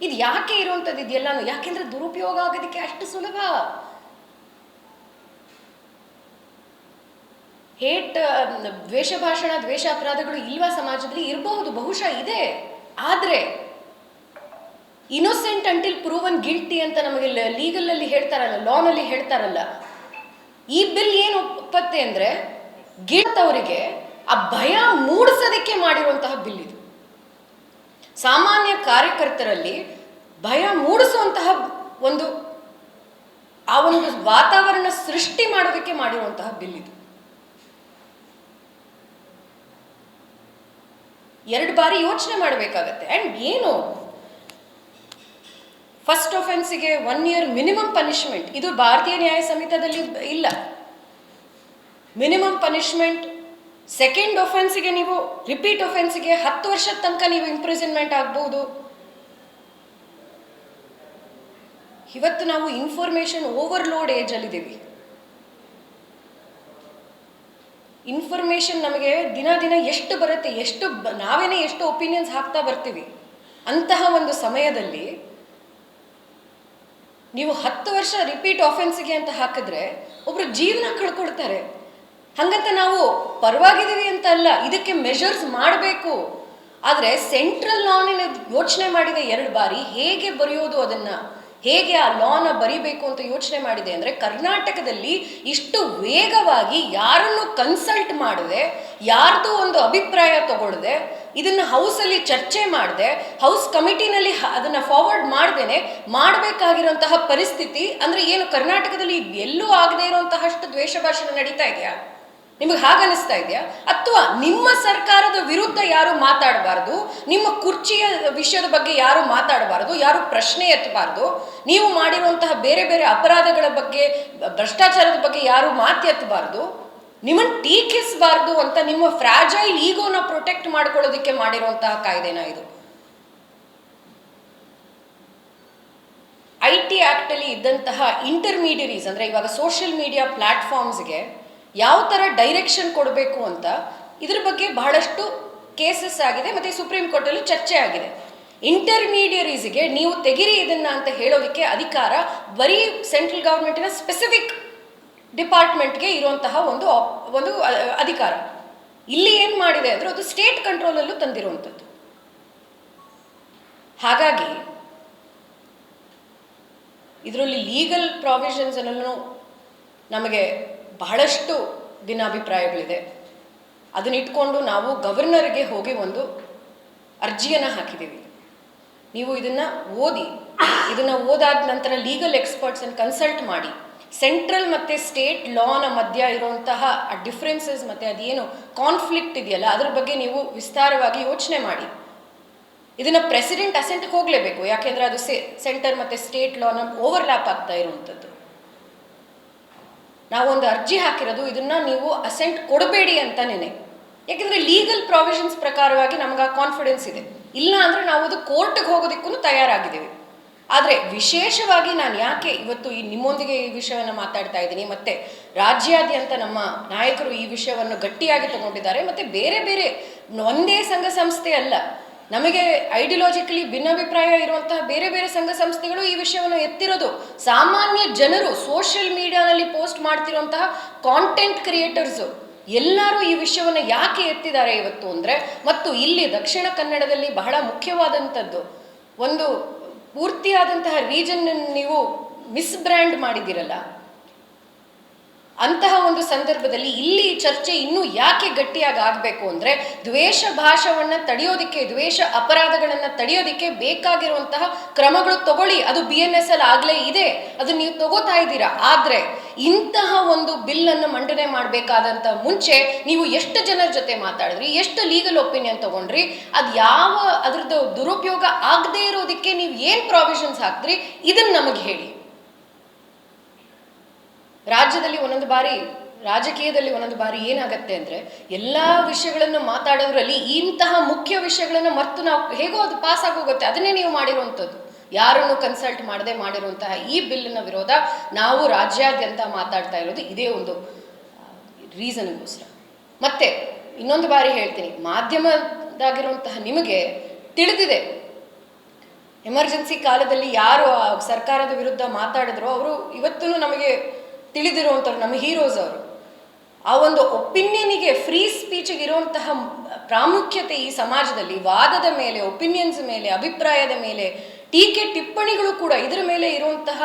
A: ಇದು ಯಾಕೆ ಇರುವಂಥದ್ದು ಇದೆಲ್ಲಾನು? ಯಾಕೆಂದ್ರೆ ದುರುಪಯೋಗ ಆಗೋದಕ್ಕೆ ಅಷ್ಟು ಸುಲಭ. ದ್ವೇಷ ಭಾಷಣ, ದ್ವೇಷ ಅಪರಾಧಗಳು ಇಲ್ವಾ ಸಮಾಜದಲ್ಲಿ? ಇರಬಹುದು, ಬಹುಶಃ ಇದೆ. ಆದ್ರೆ ಇನ್ನೋಸೆಂಟ್ ಅಂಟಿಲ್ ಪ್ರೂವನ್ ಗಿಲ್ಟಿ ಅಂತ ನಮಗೆ ಲೀಗಲ್ ಅಲ್ಲಿ ಹೇಳ್ತಾರಲ್ಲ, ಲಾನಲ್ಲಿ ಹೇಳ್ತಾರಲ್ಲ, ಈ ಬಿಲ್ ಏನು ಒಪ್ಪತ್ತೆ ಅಂದ್ರೆ ಗಿಲ್ಟ್ ಅವರಿಗೆ ಆ ಭಯ ಮೂಡಿಸೋದಕ್ಕೆ ಮಾಡಿರುವಂತಹ ಬಿಲ್ ಇದು. ಸಾಮಾನ್ಯ ಕಾರ್ಯಕರ್ತರಲ್ಲಿ ಭಯ ಮೂಡಿಸುವಂತಹ ಒಂದು ವಾತಾವರಣ ಸೃಷ್ಟಿ ಮಾಡೋದಕ್ಕೆ ಮಾಡಿರುವಂತಹ ಬಿಲ್ ಇದು. 2 ಬಾರಿ ಯೋಚನೆ ಮಾಡಬೇಕಾಗತ್ತೆ. ಅಂಡ್ ಏನು, ಫಸ್ಟ್ ಒಫೆನ್ಸಿಗೆ 1 year ಮಿನಿಮಮ್ ಪನಿಷ್ಮೆಂಟ್, ಇದು ಭಾರತೀಯ ನ್ಯಾಯ ಸಂಹಿತಾದಲ್ಲಿ ಇಲ್ಲ. Minimum punishment. ಸೆಕೆಂಡ್ ಒಫೆನ್ಸಿಗೆ ನೀವು ರಿಪೀಟ್ ಒಫೆನ್ಸಿಗೆ 10 ವರ್ಷದ ತನಕ ನೀವು ಇಂಪ್ರಿಸನ್ಮೆಂಟ್ ಆಗ್ಬಹುದು. ಇವತ್ತು ನಾವು ಇನ್ಫಾರ್ಮೇಶನ್ ಓವರ್ಲೋಡ್ ಏಜ್ ಅಲ್ಲಿದ್ದೀವಿ. ಇನ್ಫಾರ್ಮೇಶನ್ ನಮಗೆ ದಿನ ದಿನ ಎಷ್ಟು ಬರುತ್ತೆ, ನಾವೇನೇ ಎಷ್ಟು ಒಪಿನಿಯನ್ಸ್ ಹಾಕ್ತಾ ಬರ್ತೀವಿ. ಅಂತಹ ಒಂದು ಸಮಯದಲ್ಲಿ ನೀವು 10 ವರ್ಷ ರಿಪೀಟ್ ಆಫೆನ್ಸ್ಗೆ ಅಂತ ಹಾಕಿದ್ರೆ ಒಬ್ರು ಜೀವನ ಕಳ್ಕೊಳ್ತಾರೆ. ಹಂಗಂತ ನಾವು ಪರವಾಗಿದ್ದೀವಿ ಅಂತ ಅಲ್ಲ, ಇದಕ್ಕೆ ಮೆಷರ್ಸ್ ಮಾಡಬೇಕು. ಆದರೆ ಸೆಂಟ್ರಲ್ ಲಾನಿನ ಯೋಚನೆ ಮಾಡಿದೆ 2 ಬಾರಿ, ಹೇಗೆ ಬರೆಯೋದು ಅದನ್ನ, ಹೇಗೆ ಆ ಲಾನ ಬರಿಬೇಕು ಅಂತ ಯೋಚನೆ ಮಾಡಿದೆ. ಅಂದರೆ ಕರ್ನಾಟಕದಲ್ಲಿ ಇಷ್ಟು ವೇಗವಾಗಿ ಯಾರನ್ನು ಕನ್ಸಲ್ಟ್ ಮಾಡದೆ, ಯಾರ್ದು ಒಂದು ಅಭಿಪ್ರಾಯ ತಗೊಳ್ಳದೆ, ಇದನ್ನು ಹೌಸಲ್ಲಿ ಚರ್ಚೆ ಮಾಡದೆ, ಹೌಸ್ ಕಮಿಟಿನಲ್ಲಿ ಅದನ್ನು ಫಾರ್ವರ್ಡ್ ಮಾಡ್ದೇನೆ ಮಾಡಬೇಕಾಗಿರುವಂತಹ ಪರಿಸ್ಥಿತಿ. ಅಂದರೆ ಏನು, ಕರ್ನಾಟಕದಲ್ಲಿ ಎಲ್ಲೂ ಆಗದೆ ಇರುವಂತಹಷ್ಟು ದ್ವೇಷ ಭಾಷಣ ನಡೀತಾ ಇದೆಯಾ? ನಿಮಗೆ ಹಾಗನ್ನಿಸ್ತಾ ಇದೆಯಾ? ಅಥವಾ ನಿಮ್ಮ ಸರ್ಕಾರದ ವಿರುದ್ಧ ಯಾರು ಮಾತಾಡಬಾರ್ದು, ನಿಮ್ಮ ಕುರ್ಚಿಯ ವಿಷಯದ ಬಗ್ಗೆ ಯಾರು ಮಾತಾಡಬಾರ್ದು, ಯಾರು ಪ್ರಶ್ನೆ ಎತ್ತಬಾರ್ದು, ನೀವು ಮಾಡಿರುವಂತಹ ಬೇರೆ ಬೇರೆ ಅಪರಾಧಗಳ ಬಗ್ಗೆ, ಭ್ರಷ್ಟಾಚಾರದ ಬಗ್ಗೆ ಯಾರು ಮಾತೆತ್ತಬಾರ್ದು, ನಿಮ್ಮನ್ನು ಟೀಕಿಸಬಾರ್ದು ಅಂತ ನಿಮ್ಮ ಫ್ರಾಜೈಲ್ ಈಗೋನ ಪ್ರೊಟೆಕ್ಟ್ ಮಾಡ್ಕೊಳ್ಳೋದಕ್ಕೆ ಮಾಡಿರುವಂತಹ ಕಾಯ್ದೆನಾ ಇದು? IT ಆಕ್ಟ್ ಅಲ್ಲಿ ಇದ್ದಂತಹ ಇಂಟರ್ಮೀಡಿಯರೀಸ್, ಅಂದ್ರೆ ಇವಾಗ ಸೋಷಿಯಲ್ ಮೀಡಿಯಾ ಪ್ಲಾಟ್ಫಾರ್ಮ್ಸ್ಗೆ ಯಾವ ಥರ ಡೈರೆಕ್ಷನ್ ಕೊಡಬೇಕು ಅಂತ ಇದ್ರ ಬಗ್ಗೆ ಬಹಳಷ್ಟು ಕೇಸಸ್ ಆಗಿದೆ, ಮತ್ತೆ ಸುಪ್ರೀಂ ಕೋರ್ಟಲ್ಲಿ ಚರ್ಚೆ ಆಗಿದೆ. ಇಂಟರ್ಮೀಡಿಯರೀಸ್ಗೆ ನೀವು ತೆಗಿರಿ ಇದನ್ನ ಅಂತ ಹೇಳೋದಕ್ಕೆ ಅಧಿಕಾರ ಬರೀ ಸೆಂಟ್ರಲ್ ಗವರ್ಮೆಂಟಿನ ಸ್ಪೆಸಿಫಿಕ್ ಡಿಪಾರ್ಟ್ಮೆಂಟ್ಗೆ ಇರುವಂತಹ ಒಂದು ಅಧಿಕಾರ. ಇಲ್ಲಿ ಏನು ಮಾಡಿದೆ ಅಂದರೆ ಅದು ಸ್ಟೇಟ್ ಕಂಟ್ರೋಲಲ್ಲೂ ತಂದಿರುವಂಥದ್ದು. ಹಾಗಾಗಿ ಇದರಲ್ಲಿ ಲೀಗಲ್ ಪ್ರಾವಿಷನ್ಸ್ ಅನ್ನೂ ನಮಗೆ ಬಹಳಷ್ಟು ಭಿನ್ನಾಭಿಪ್ರಾಯಗಳಿದೆ. ಅದನ್ನಿಟ್ಕೊಂಡು ನಾವು ಗವರ್ನರ್ಗೆ ಹೋಗಿ ಒಂದು ಅರ್ಜಿಯನ್ನು ಹಾಕಿದ್ದೀವಿ. ನೀವು ಇದನ್ನು ಓದಿ ಇದನ್ನ ಓದಾದ ನಂತರ ಲೀಗಲ್ ಎಕ್ಸ್ಪರ್ಟ್ಸನ್ನು ಕನ್ಸಲ್ಟ್ ಮಾಡಿ ಸೆಂಟ್ರಲ್ ಮತ್ತು ಸ್ಟೇಟ್ ಲಾನ ಮಧ್ಯ ಇರುವಂತಹ ಆ ಡಿಫ್ರೆನ್ಸಸ್ ಮತ್ತು ಅದೇನು ಕಾನ್ಫ್ಲಿಕ್ಟ್ ಇದೆಯಲ್ಲ ಅದ್ರ ಬಗ್ಗೆ ನೀವು ವಿಸ್ತಾರವಾಗಿ ಯೋಚನೆ ಮಾಡಿ. ಇದನ್ನು ಪ್ರೆಸಿಡೆಂಟ್ ಅಸೆಂಟ್ಗೆ ಹೋಗಲೇಬೇಕು, ಯಾಕೆಂದರೆ ಅದು ಸೆಂಟರ್ ಮತ್ತು ಸ್ಟೇಟ್ ಲಾನ ಓವರ್ಲ್ಯಾಪ್ ಆಗ್ತಾ ಇರುವಂಥದ್ದು. ನಾವೊಂದು ಅರ್ಜಿ ಹಾಕಿರೋದು ಇದನ್ನು ನೀವು ಅಸೆಂಟ್ ಕೊಡಬೇಡಿ ಅಂತನೇ, ಯಾಕೆಂದರೆ ಲೀಗಲ್ ಪ್ರಾವಿಷನ್ಸ್ ಪ್ರಕಾರವಾಗಿ ನಮ್ಗೆ ಆ ಕಾನ್ಫಿಡೆನ್ಸ್ ಇದೆ. ಇಲ್ಲ ಅಂದರೆ ನಾವು ಅದು ಕೋರ್ಟ್ಗೆ ಹೋಗೋದಕ್ಕೂ ತಯಾರಾಗಿದ್ದೀವಿ. ಆದರೆ ವಿಶೇಷವಾಗಿ ನಾನು ಯಾಕೆ ಇವತ್ತು ನಿಮ್ಮೊಂದಿಗೆ ಈ ವಿಷಯವನ್ನು ಮಾತಾಡ್ತಾ ಇದ್ದೀನಿ, ಮತ್ತು ರಾಜ್ಯಾದ್ಯಂತ ನಮ್ಮ ನಾಯಕರು ಈ ವಿಷಯವನ್ನು ಗಟ್ಟಿಯಾಗಿ ತಗೊಂಡಿದ್ದಾರೆ, ಮತ್ತು ಬೇರೆ ಬೇರೆ ಒಂದೇ ಸಂಘ ಸಂಸ್ಥೆ ಅಲ್ಲ, ನಮಗೆ ಐಡಿಯಾಲಜಿಕಲಿ ಭಿನ್ನಾಭಿಪ್ರಾಯ ಇರುವಂತಹ ಬೇರೆ ಬೇರೆ ಸಂಘ ಸಂಸ್ಥೆಗಳು ಈ ವಿಷಯವನ್ನು ಎತ್ತಿರೋದು. ಸಾಮಾನ್ಯ ಜನರು ಸೋಷಿಯಲ್ ಮೀಡಿಯಾನಲ್ಲಿ ಪೋಸ್ಟ್ ಮಾಡ್ತಿರುವಂತಹ ಕಾಂಟೆಂಟ್ ಕ್ರಿಯೇಟರ್ಸು ಎಲ್ಲರೂ ಈ ವಿಷಯವನ್ನು ಯಾಕೆ ಎತ್ತಿದ್ದಾರೆ ಇವತ್ತು ಅಂದರೆ, ಮತ್ತು ಇಲ್ಲಿ ದಕ್ಷಿಣ ಕನ್ನಡದಲ್ಲಿ ಬಹಳ ಮುಖ್ಯವಾದಂಥದ್ದು ಒಂದು ಪೂರ್ತಿಯಾದಂತಹ ರೀಜನ್ ನೀವು ಮಿಸ್ಬ್ರ್ಯಾಂಡ್ ಮಾಡಿದಿರಲ್ಲ, ಅಂತಹ ಒಂದು ಸಂದರ್ಭದಲ್ಲಿ ಇಲ್ಲಿ ಚರ್ಚೆ ಇನ್ನೂ ಯಾಕೆ ಗಟ್ಟಿಯಾಗಿ ಆಗಬೇಕು ಅಂದರೆ, ದ್ವೇಷ ಭಾಷೆಯನ್ನು ತಡೆಯೋದಕ್ಕೆ, ದ್ವೇಷ ಅಪರಾಧಗಳನ್ನು ತಡೆಯೋದಕ್ಕೆ ಬೇಕಾಗಿರುವಂತಹ ಕ್ರಮಗಳು ತಗೊಳ್ಳಿ. ಅದು BNS ಅಲ್ಲಿ ಆಗಲೇ ಇದೆ, ಅದು ನೀವು ತಗೋತಾ ಇದ್ದೀರಾ. ಆದರೆ ಇಂತಹ ಒಂದು ಬಿಲ್ಲನ್ನು ಮಂಡನೆ ಮಾಡಬೇಕಾದಂಥ ಮುಂಚೆ ನೀವು ಎಷ್ಟು ಜನರ ಜೊತೆ ಮಾತಾಡಿದ್ರಿ, ಎಷ್ಟು ಲೀಗಲ್ ಒಪಿನಿಯನ್ ತಗೊಂಡ್ರಿ, ಅದು ಯಾವ ಅದ್ರದ್ದು ದುರುಪಯೋಗ ಆಗದೇ ಇರೋದಕ್ಕೆ ನೀವು ಏನು ಪ್ರಾವಿಷನ್ಸ್ ಹಾಕಿದ್ರಿ, ಇದನ್ನು ನಮಗೆ ಹೇಳಿ. ರಾಜ್ಯದಲ್ಲಿ ಒಂದೊಂದು ಬಾರಿ, ರಾಜಕೀಯದಲ್ಲಿ ಒಂದೊಂದು ಬಾರಿ ಏನಾಗತ್ತೆ ಅಂದರೆ, ಎಲ್ಲ ವಿಷಯಗಳನ್ನು ಮಾತಾಡೋದ್ರಲ್ಲಿ ಇಂತಹ ಮುಖ್ಯ ವಿಷಯಗಳನ್ನು ಮರೆತು ನಾವು ಹೇಗೋ ಅದು ಪಾಸ್ ಆಗೋಗುತ್ತೆ. ಅದನ್ನೇ ನೀವು ಮಾಡಿರುವಂಥದ್ದು, ಯಾರನ್ನು ಕನ್ಸಲ್ಟ್ ಮಾಡದೆ ಮಾಡಿರುವಂತಹ ಈ ಬಿಲ್ಲಿನ ವಿರೋಧ ನಾವು ರಾಜ್ಯಾದ್ಯಂತ ಮಾತಾಡ್ತಾ ಇರೋದು ಇದೇ ಒಂದು ರೀಸನ್ಗೋಸ್ಕರ. ಮತ್ತೆ ಇನ್ನೊಂದು ಬಾರಿ ಹೇಳ್ತೀನಿ, ಮಾಧ್ಯಮದಾಗಿರುವಂತಹ ನಿಮಗೆ ತಿಳಿದಿದೆ, ಎಮರ್ಜೆನ್ಸಿ ಕಾಲದಲ್ಲಿ ಯಾರು ಸರ್ಕಾರದ ವಿರುದ್ಧ ಮಾತಾಡಿದ್ರು ಅವರು ಇವತ್ತೂ ನಮಗೆ ತಿಳಿದಿರುವಂಥವ್ರು, ನಮ್ಮ ಹೀರೋಸ್ ಅವರು. ಆ ಒಂದು ಒಪಿನಿಯನಿಗೆ, ಫ್ರೀ ಸ್ಪೀಚಿಗೆ ಇರುವಂತಹ ಪ್ರಾಮುಖ್ಯತೆ ಈ ಸಮಾಜದಲ್ಲಿ, ವಾದದ ಮೇಲೆ, ಒಪಿನಿಯನ್ಸ್ ಮೇಲೆ, ಅಭಿಪ್ರಾಯದ ಮೇಲೆ, ಟೀಕೆ ಟಿಪ್ಪಣಿಗಳು ಕೂಡ ಇದರ ಮೇಲೆ ಇರುವಂತಹ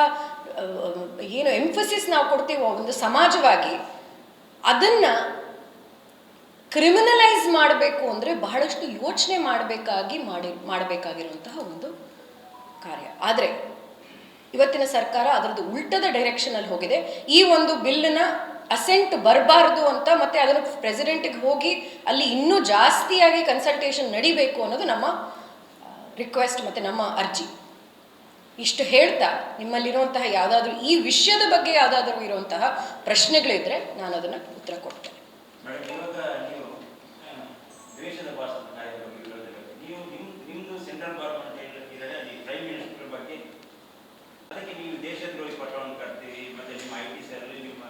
A: ಏನು ಎಂಫಸಿಸ್ ನಾವು ಕೊಡ್ತೀವೋ ಒಂದು ಸಮಾಜವಾಗಿ, ಅದನ್ನು ಕ್ರಿಮಿನಲೈಸ್ ಮಾಡಬೇಕು ಅಂದರೆ ಬಹಳಷ್ಟು ಯೋಚನೆ ಮಾಡಬೇಕಾಗಿರುವಂತಹ ಒಂದು ಕಾರ್ಯ. ಆದರೆ ಇವತ್ತಿನ ಸರ್ಕಾರ ಅದರದ್ದು ಉಲ್ಟದ ಡೈರೆಕ್ಷನಲ್ಲಿ ಹೋಗಿದೆ. ಈ ಒಂದು ಬಿಲ್ಲನ್ನ ಅಸೆಂಟ್ ಬರಬಾರ್ದು ಅಂತ, ಮತ್ತೆ ಅದನ್ನು ಪ್ರೆಸಿಡೆಂಟ್ಗೆ ಹೋಗಿ ಅಲ್ಲಿ ಇನ್ನೂ ಜಾಸ್ತಿಯಾಗಿ ಕನ್ಸಲ್ಟೇಷನ್ ನಡಿಬೇಕು ಅನ್ನೋದು ನಮ್ಮ ರಿಕ್ವೆಸ್ಟ್ ಮತ್ತು ನಮ್ಮ ಅರ್ಜಿ. ಇಷ್ಟು ಹೇಳ್ತಾ, ನಿಮ್ಮಲ್ಲಿರುವಂತಹ ಯಾವುದಾದ್ರೂ ಈ ವಿಷಯದ ಬಗ್ಗೆ ಯಾವುದಾದ್ರೂ ಇರುವಂತಹ ಪ್ರಶ್ನೆಗಳಿದ್ರೆ ನಾನು ಅದನ್ನು ಉತ್ತರ ಕೊಡ್ತೇನೆ.
B: ಅದಕ್ಕೆ ನೀವು ದೇಶದ್ರೋಹಿ ಪಟ್ಟವನ್ನು ಕಟ್ತೀರಿ, ಮತ್ತೆ ನಿಮ್ಮ IT ಸರ್, ನಿಮ್ಮ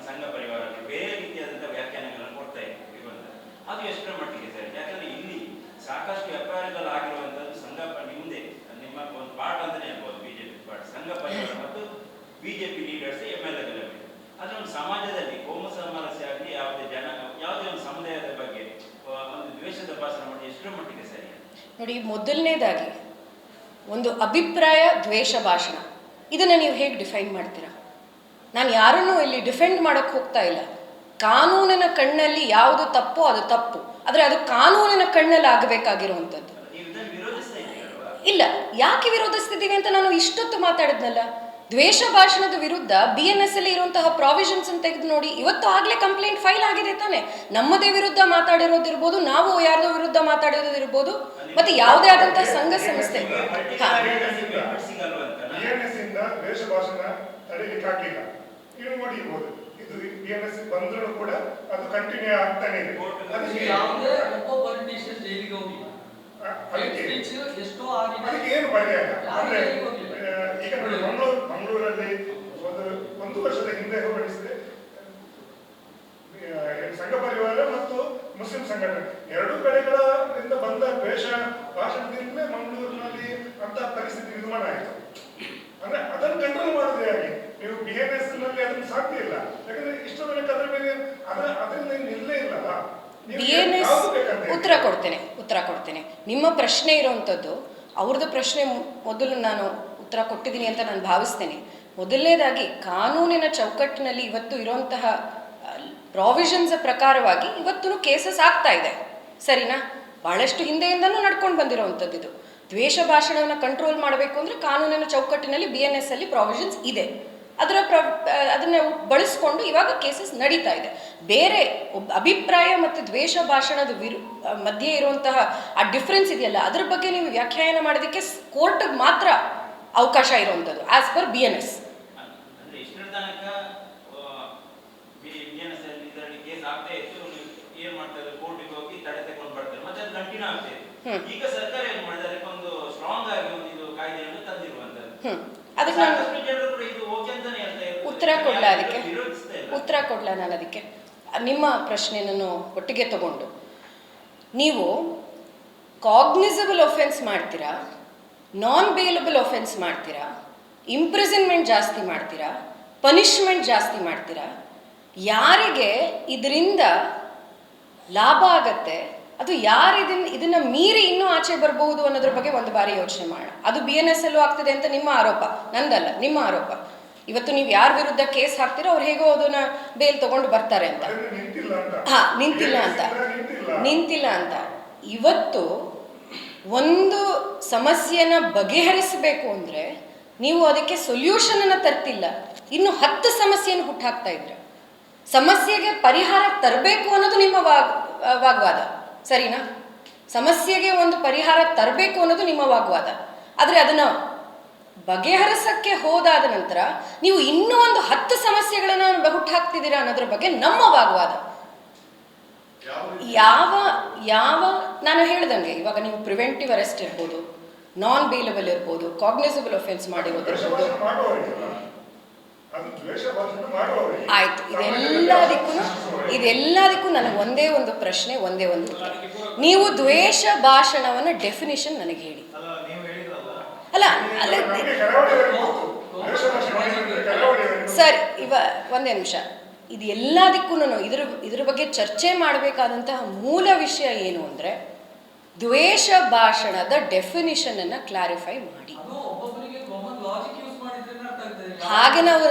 B: ಸಂಘ ಪರಿವಾರಗಳು ಬೇರೆ ರೀತಿಯಾದಂಥ ವ್ಯಾಖ್ಯಾನಗಳನ್ನು ಕೊಡ್ತಾ ಇದ್ದೀವಿ ಅಂತ. ಅದು ಎಷ್ಟರ ಮಟ್ಟಿಗೆ ಸರ್? ಯಾಕಂದ್ರೆ ಇಲ್ಲಿ ಸಾಕಷ್ಟು ಆಗಿರುವಂಥದ್ದು ಸಂಘ, ನಿಮ್ಮದೇ ನಿಮ್ಮ ಒಂದು ಪಾರ್ಟ್ ಅಂತಲೇ ಹೇಳ್ಬೋದು, BJP ಪಾರ್ಟ್, ಸಂಘ ಪರಿವಾರ ಮತ್ತು BJP ಲೀಡರ್ಸ್, MLA. ಅದೊಂದು ಸಮಾಜದಲ್ಲಿ ಕೋಮು ಸಾಮರಸ್ಯ ಆಗಲಿ, ಯಾವುದೇ ಒಂದು ಸಮುದಾಯದ ಬಗ್ಗೆ ಒಂದು ದ್ವೇಷದ ಭಾಷಣ ಮಾಡಿ ಎಷ್ಟರ ಮಟ್ಟಿಗೆ ಸರಿ?
A: ನೋಡಿ, ಮೊದಲನೇದಾಗಿ ಒಂದು ಅಭಿಪ್ರಾಯ ದ್ವೇಷ ಭಾಷಣ, ಇದನ್ನು ನೀವು ಹೇಗೆ ಡಿಫೈನ್ ಮಾಡ್ತೀರಾ? ನಾನು ಯಾರನ್ನೂ ಇಲ್ಲಿ ಡಿಫೆಂಡ್ ಮಾಡೋಕ್ಕೆ ಹೋಗ್ತಾ ಇಲ್ಲ. ಕಾನೂನಿನ ಕಣ್ಣಲ್ಲಿ ಯಾವುದು ತಪ್ಪೋ ಅದು ತಪ್ಪು, ಆದರೆ ಅದು ಕಾನೂನಿನ ಕಣ್ಣಲ್ಲಿ ಆಗಬೇಕಾಗಿರುವಂಥದ್ದು. ಇಲ್ಲ, ಯಾಕೆ ವಿರೋಧಿಸ್ತಿದ್ದೀವಿ ಅಂತ ನಾನು ಇಷ್ಟೊತ್ತು ಮಾತಾಡಿದ್ನಲ್ಲ. ದ್ವೇಷ ಭಾಷಣದ ವಿರುದ್ಧ BNS ಅಲ್ಲಿ ಇರುವಂತಹ ಪ್ರಾವಿಷನ್ಸ್ ಅನ್ನು ತೆಗೆದು ನೋಡಿ. ಇವತ್ತು ಆಗಲೇ ಕಂಪ್ಲೇಂಟ್ ಫೈಲ್ ಆಗಿದೆ ತಾನೆ, ನಮ್ಮದೇ ವಿರುದ್ಧ ಮಾತಾಡಿರೋದಿರ್ಬೋದು, ನಾವು ಯಾರ್ದೋ ವಿರುದ್ಧ ಮಾತಾಡಿರೋದಿರ್ಬೋದು, ಮತ್ತೆ ಯಾವುದೇ ಆದಂತಹ ಸಂಘ ಸಂಸ್ಥೆ
C: ದ್ವೇಷ ಭಾಷಣ ತಡೆಯಲಿಕ್ಕಾಗಲಿಲ್ಲ. ನೀವು ನೋಡಿರ್ಬೋದು, ಇದು BNS ಬಂದರೂ ಕೂಡ ಅದು ಕಂಟಿನ್ಯೂ ಆಗ್ತಾನೆ ಇದೆ. ಅದಕ್ಕೆ ಏನು ಪರಿಹಾರ ಅಂದ್ರೆ, ಈಗ ನೋಡಿ ಮಂಗಳೂರಲ್ಲಿ ಒಂದು ವರ್ಷದ ಹಿಂದೆ ಹೋಲಿಸಿದ್ರೆ ಸಂಘ ಪರಿವಾರ ಮತ್ತು ಮುಸ್ಲಿಂ ಸಂಘಟನೆ ಎರಡೂ ಕಡೆಗಳಿಂದ ಬಂದ ದ್ವೇಷ ಭಾಷಣದಿಂದಲೇ ಮಂಗಳೂರಿನಲ್ಲಿ ಅಂತ ಪರಿಸ್ಥಿತಿ ನಿರ್ಮಾಣ ಆಯಿತು. ಅಂದ್ರೆ ಅದನ್ನು ಕಂಟ್ರೋಲ್ ಮಾಡೋದು ಹೇಗೆ? ನೀವು BNS ನಲ್ಲಿ ಅದನ್ನು ಸಾಧ್ಯ ಇಲ್ಲ, ಯಾಕಂದ್ರೆ ಇಷ್ಟು ತನಕ ಅದರ ಮೇಲೆ ಅದರಿಂದ ನಿಲ್ಲೇ ಇಲ್ಲಲ್ಲ.
A: BNS ಉತ್ತರ ಕೊಡ್ತೇನೆ. ನಿಮ್ಮ ಪ್ರಶ್ನೆ ಇರುವಂಥದ್ದು ಅವ್ರದ್ದು ಪ್ರಶ್ನೆ ಮೊದಲು ನಾನು ಉತ್ತರ ಕೊಟ್ಟಿದ್ದೀನಿ ಅಂತ ನಾನು ಭಾವಿಸ್ತೇನೆ. ಮೊದಲನೇದಾಗಿ ಕಾನೂನಿನ ಚೌಕಟ್ಟಿನಲ್ಲಿ ಇವತ್ತು ಇರುವಂತಹ ಪ್ರಾವಿಷನ್ಸ್ ಪ್ರಕಾರವಾಗಿ ಇವತ್ತು ಕೇಸಸ್ ಆಗ್ತಾ ಇದೆ, ಸರಿನಾ? ಬಹಳಷ್ಟು ಹಿಂದೆಯಿಂದನೂ ನಡ್ಕೊಂಡು ಬಂದಿರುವಂಥದ್ದು ಇದು. ದ್ವೇಷ ಭಾಷಣವನ್ನು ಕಂಟ್ರೋಲ್ ಮಾಡಬೇಕು ಅಂದರೆ ಕಾನೂನಿನ ಚೌಕಟ್ಟಿನಲ್ಲಿ BNS ಅಲ್ಲಿ ಪ್ರಾವಿಷನ್ಸ್ ಇದೆ. ಅದನ್ನು ಬಳಸ್ಕೊಂಡು ಇವಾಗ ಕೇಸಸ್ ನಡೀತಾ ಇದೆ. ಬೇರೆ ಅಭಿಪ್ರಾಯ ಮತ್ತು ದ್ವೇಷ ಭಾಷಣದ ಮಧ್ಯೆ ಇರುವಂತಹ ಆ ಡಿಫ್ರೆನ್ಸ್ ಇದೆಯಲ್ಲ, ಅದ್ರ ಬಗ್ಗೆ ನೀವು ವ್ಯಾಖ್ಯಾನ ಮಾಡೋದಕ್ಕೆ ಕೋರ್ಟ್ಗೆ ಮಾತ್ರ ಅವಕಾಶ ಇರುವಂಥದ್ದು ಆಸ್ ಪರ್ BNS.
B: ಅಂದ್ರೆ ಇಷ್ಟರ ತನಕ BNS ಇದರಲ್ಲಿ ಕೇಸ್ ಆಗ್ತಾ ಇತ್ತು, ಏನ್ ಮಾಡ್ತಾರೆ, ಕೋರ್ಟಿಗೆ ಹೋಗಿ ತಡೆ ತಗೊಂಡು ಬರ್ತಾರೆ, ಮತ್ತೆ ಅದು ಕಂಟಿನ್ಯೂ ಆಗ್ತಾ ಇದೆ. ಈಗ ಸರ್ಕಾರ ಏನ್ ಮಾಡಿದ್ದಾರೆ, ಒಂದು ಸ್ಟ್ರಾಂಗ್ ಆಗಿ ಒಂದು ಇದು ಕಾಯ್ದೆಯನ್ನು ತಂದಿರುವಂತದ್ದು.
A: ಅದಕ್ಕೆ ನಾನು ಉತ್ತರ ಕೊಡ್ಲಾ ನಾನು ಅದಕ್ಕೆ ನಿಮ್ಮ ಪ್ರಶ್ನೆಯನ್ನು ಒಟ್ಟಿಗೆ ತಗೊಂಡು, ನೀವು ಕಾಗ್ನಿಸಬಲ್ ಒಫೆನ್ಸ್ ಮಾಡ್ತೀರಾ, ನಾನ್ ಬೇಲಬಲ್ ಒಫೆನ್ಸ್ ಮಾಡ್ತೀರಾ, ಇಂಪ್ರಿಸನ್ಮೆಂಟ್ ಜಾಸ್ತಿ ಮಾಡ್ತೀರಾ, ಪನಿಷ್ಮೆಂಟ್ ಜಾಸ್ತಿ ಮಾಡ್ತೀರಾ, ಯಾರಿಗೆ ಇದರಿಂದ ಲಾಭ ಆಗತ್ತೆ, ಅದು ಯಾರು ಇದನ್ನ ಮೀರಿ ಇನ್ನೂ ಆಚೆ ಬರಬಹುದು ಅನ್ನೋದ್ರ ಬಗ್ಗೆ ಒಂದು ಬಾರಿ ಯೋಚನೆ ಮಾಡೋಣ. ಅದು BNS ಅಲ್ಲೂ ಆಗ್ತದೆ ಅಂತ ನಿಮ್ಮ ಆರೋಪ, ನಂದಲ್ಲ, ನಿಮ್ಮ ಆರೋಪ. ಇವತ್ತು ನೀವು ಯಾರ ವಿರುದ್ಧ ಕೇಸ್ ಹಾಕ್ತೀರೋ ಅವ್ರು ಹೇಗೋ ಅದನ್ನ ಬೇಲ್ ತಗೊಂಡು ಬರ್ತಾರೆ ಅಂತ. ನಿಂತಿಲ್ಲ ಅಂತ ಇವತ್ತು ಒಂದು ಸಮಸ್ಯೆನ ಬಗೆಹರಿಸಬೇಕು ಅಂದ್ರೆ ನೀವು ಅದಕ್ಕೆ ಸೊಲ್ಯೂಷನ್ ಅನ್ನ ತರ್ತಿಲ್ಲ, ಇನ್ನು 10 ಸಮಸ್ಯೆಯನ್ನು ಹುಟ್ಟಾಕ್ತಾ ಇದ್ರೆ. ಸಮಸ್ಯೆಗೆ ಪರಿಹಾರ ತರಬೇಕು ಅನ್ನೋದು ನಿಮ್ಮ ವಾಗ್ವಾದ, ಸರಿನಾ? ಸಮಸ್ಯೆಗೆ ಒಂದು ಪರಿಹಾರ ತರಬೇಕು ಅನ್ನೋದು ನಿಮ್ಮ ವಾಗ್ವಾದ. ಆದರೆ ಅದನ್ನ ಬಗೆಹರಿಸಕ್ಕೆ ಹೋದಾದ ನಂತರ ನೀವು ಇನ್ನೂ ಒಂದು 10 ಸಮಸ್ಯೆಗಳನ್ನ ಹುಟ್ಟಾಕ್ತಿದ್ದೀರಾ ಅನ್ನೋದ್ರ ಬಗ್ಗೆ ನಮ್ಮ ವಾಗ್ವಾದ. ಯಾವ ನಾನು ಹೇಳ್ದಂಗೆ ಇವಾಗ ನೀವು ಪ್ರಿವೆಂಟಿವ್ ಅರೆಸ್ಟ್ ಇರ್ಬೋದು, ನಾನ್ ಬೇಲಬಲ್ ಇರ್ಬೋದು, ಕಾಗ್ನಿಸಬಲ್ ಒಫೆನ್ಸ್ ಮಾಡಿರೋದಿರ್ಬೋದು, ಆಯ್ತು, ಇದೆಲ್ಲದಕ್ಕೂ ನನಗೆ ಒಂದೇ ಒಂದು ಪ್ರಶ್ನೆ, ಒಂದೇ ಒಂದು ಉತ್ತರ. ನೀವು ದ್ವೇಷ ಭಾಷಣವನ್ನ ಡೆಫಿನಿಷನ್ ನನಗೆ ಹೇಳಿ. ಅಲ್ಲ ಸರ್, ಒಂದೇ ನಿಮಿಷ. ಇದು ಎಲ್ಲದಕ್ಕೂ ಇದ್ರ ಬಗ್ಗೆ ಚರ್ಚೆ ಮಾಡಬೇಕಾದಂತಹ ಮೂಲ ವಿಷಯ ಏನು ಅಂದ್ರೆ, ದ್ವೇಷ ಭಾಷಣದ ಡೆಫಿನಿಷನ್ ಅನ್ನ ಕ್ಲಾರಿಫೈ ಮಾಡಿ. ಹಾಗೆ ನಾವು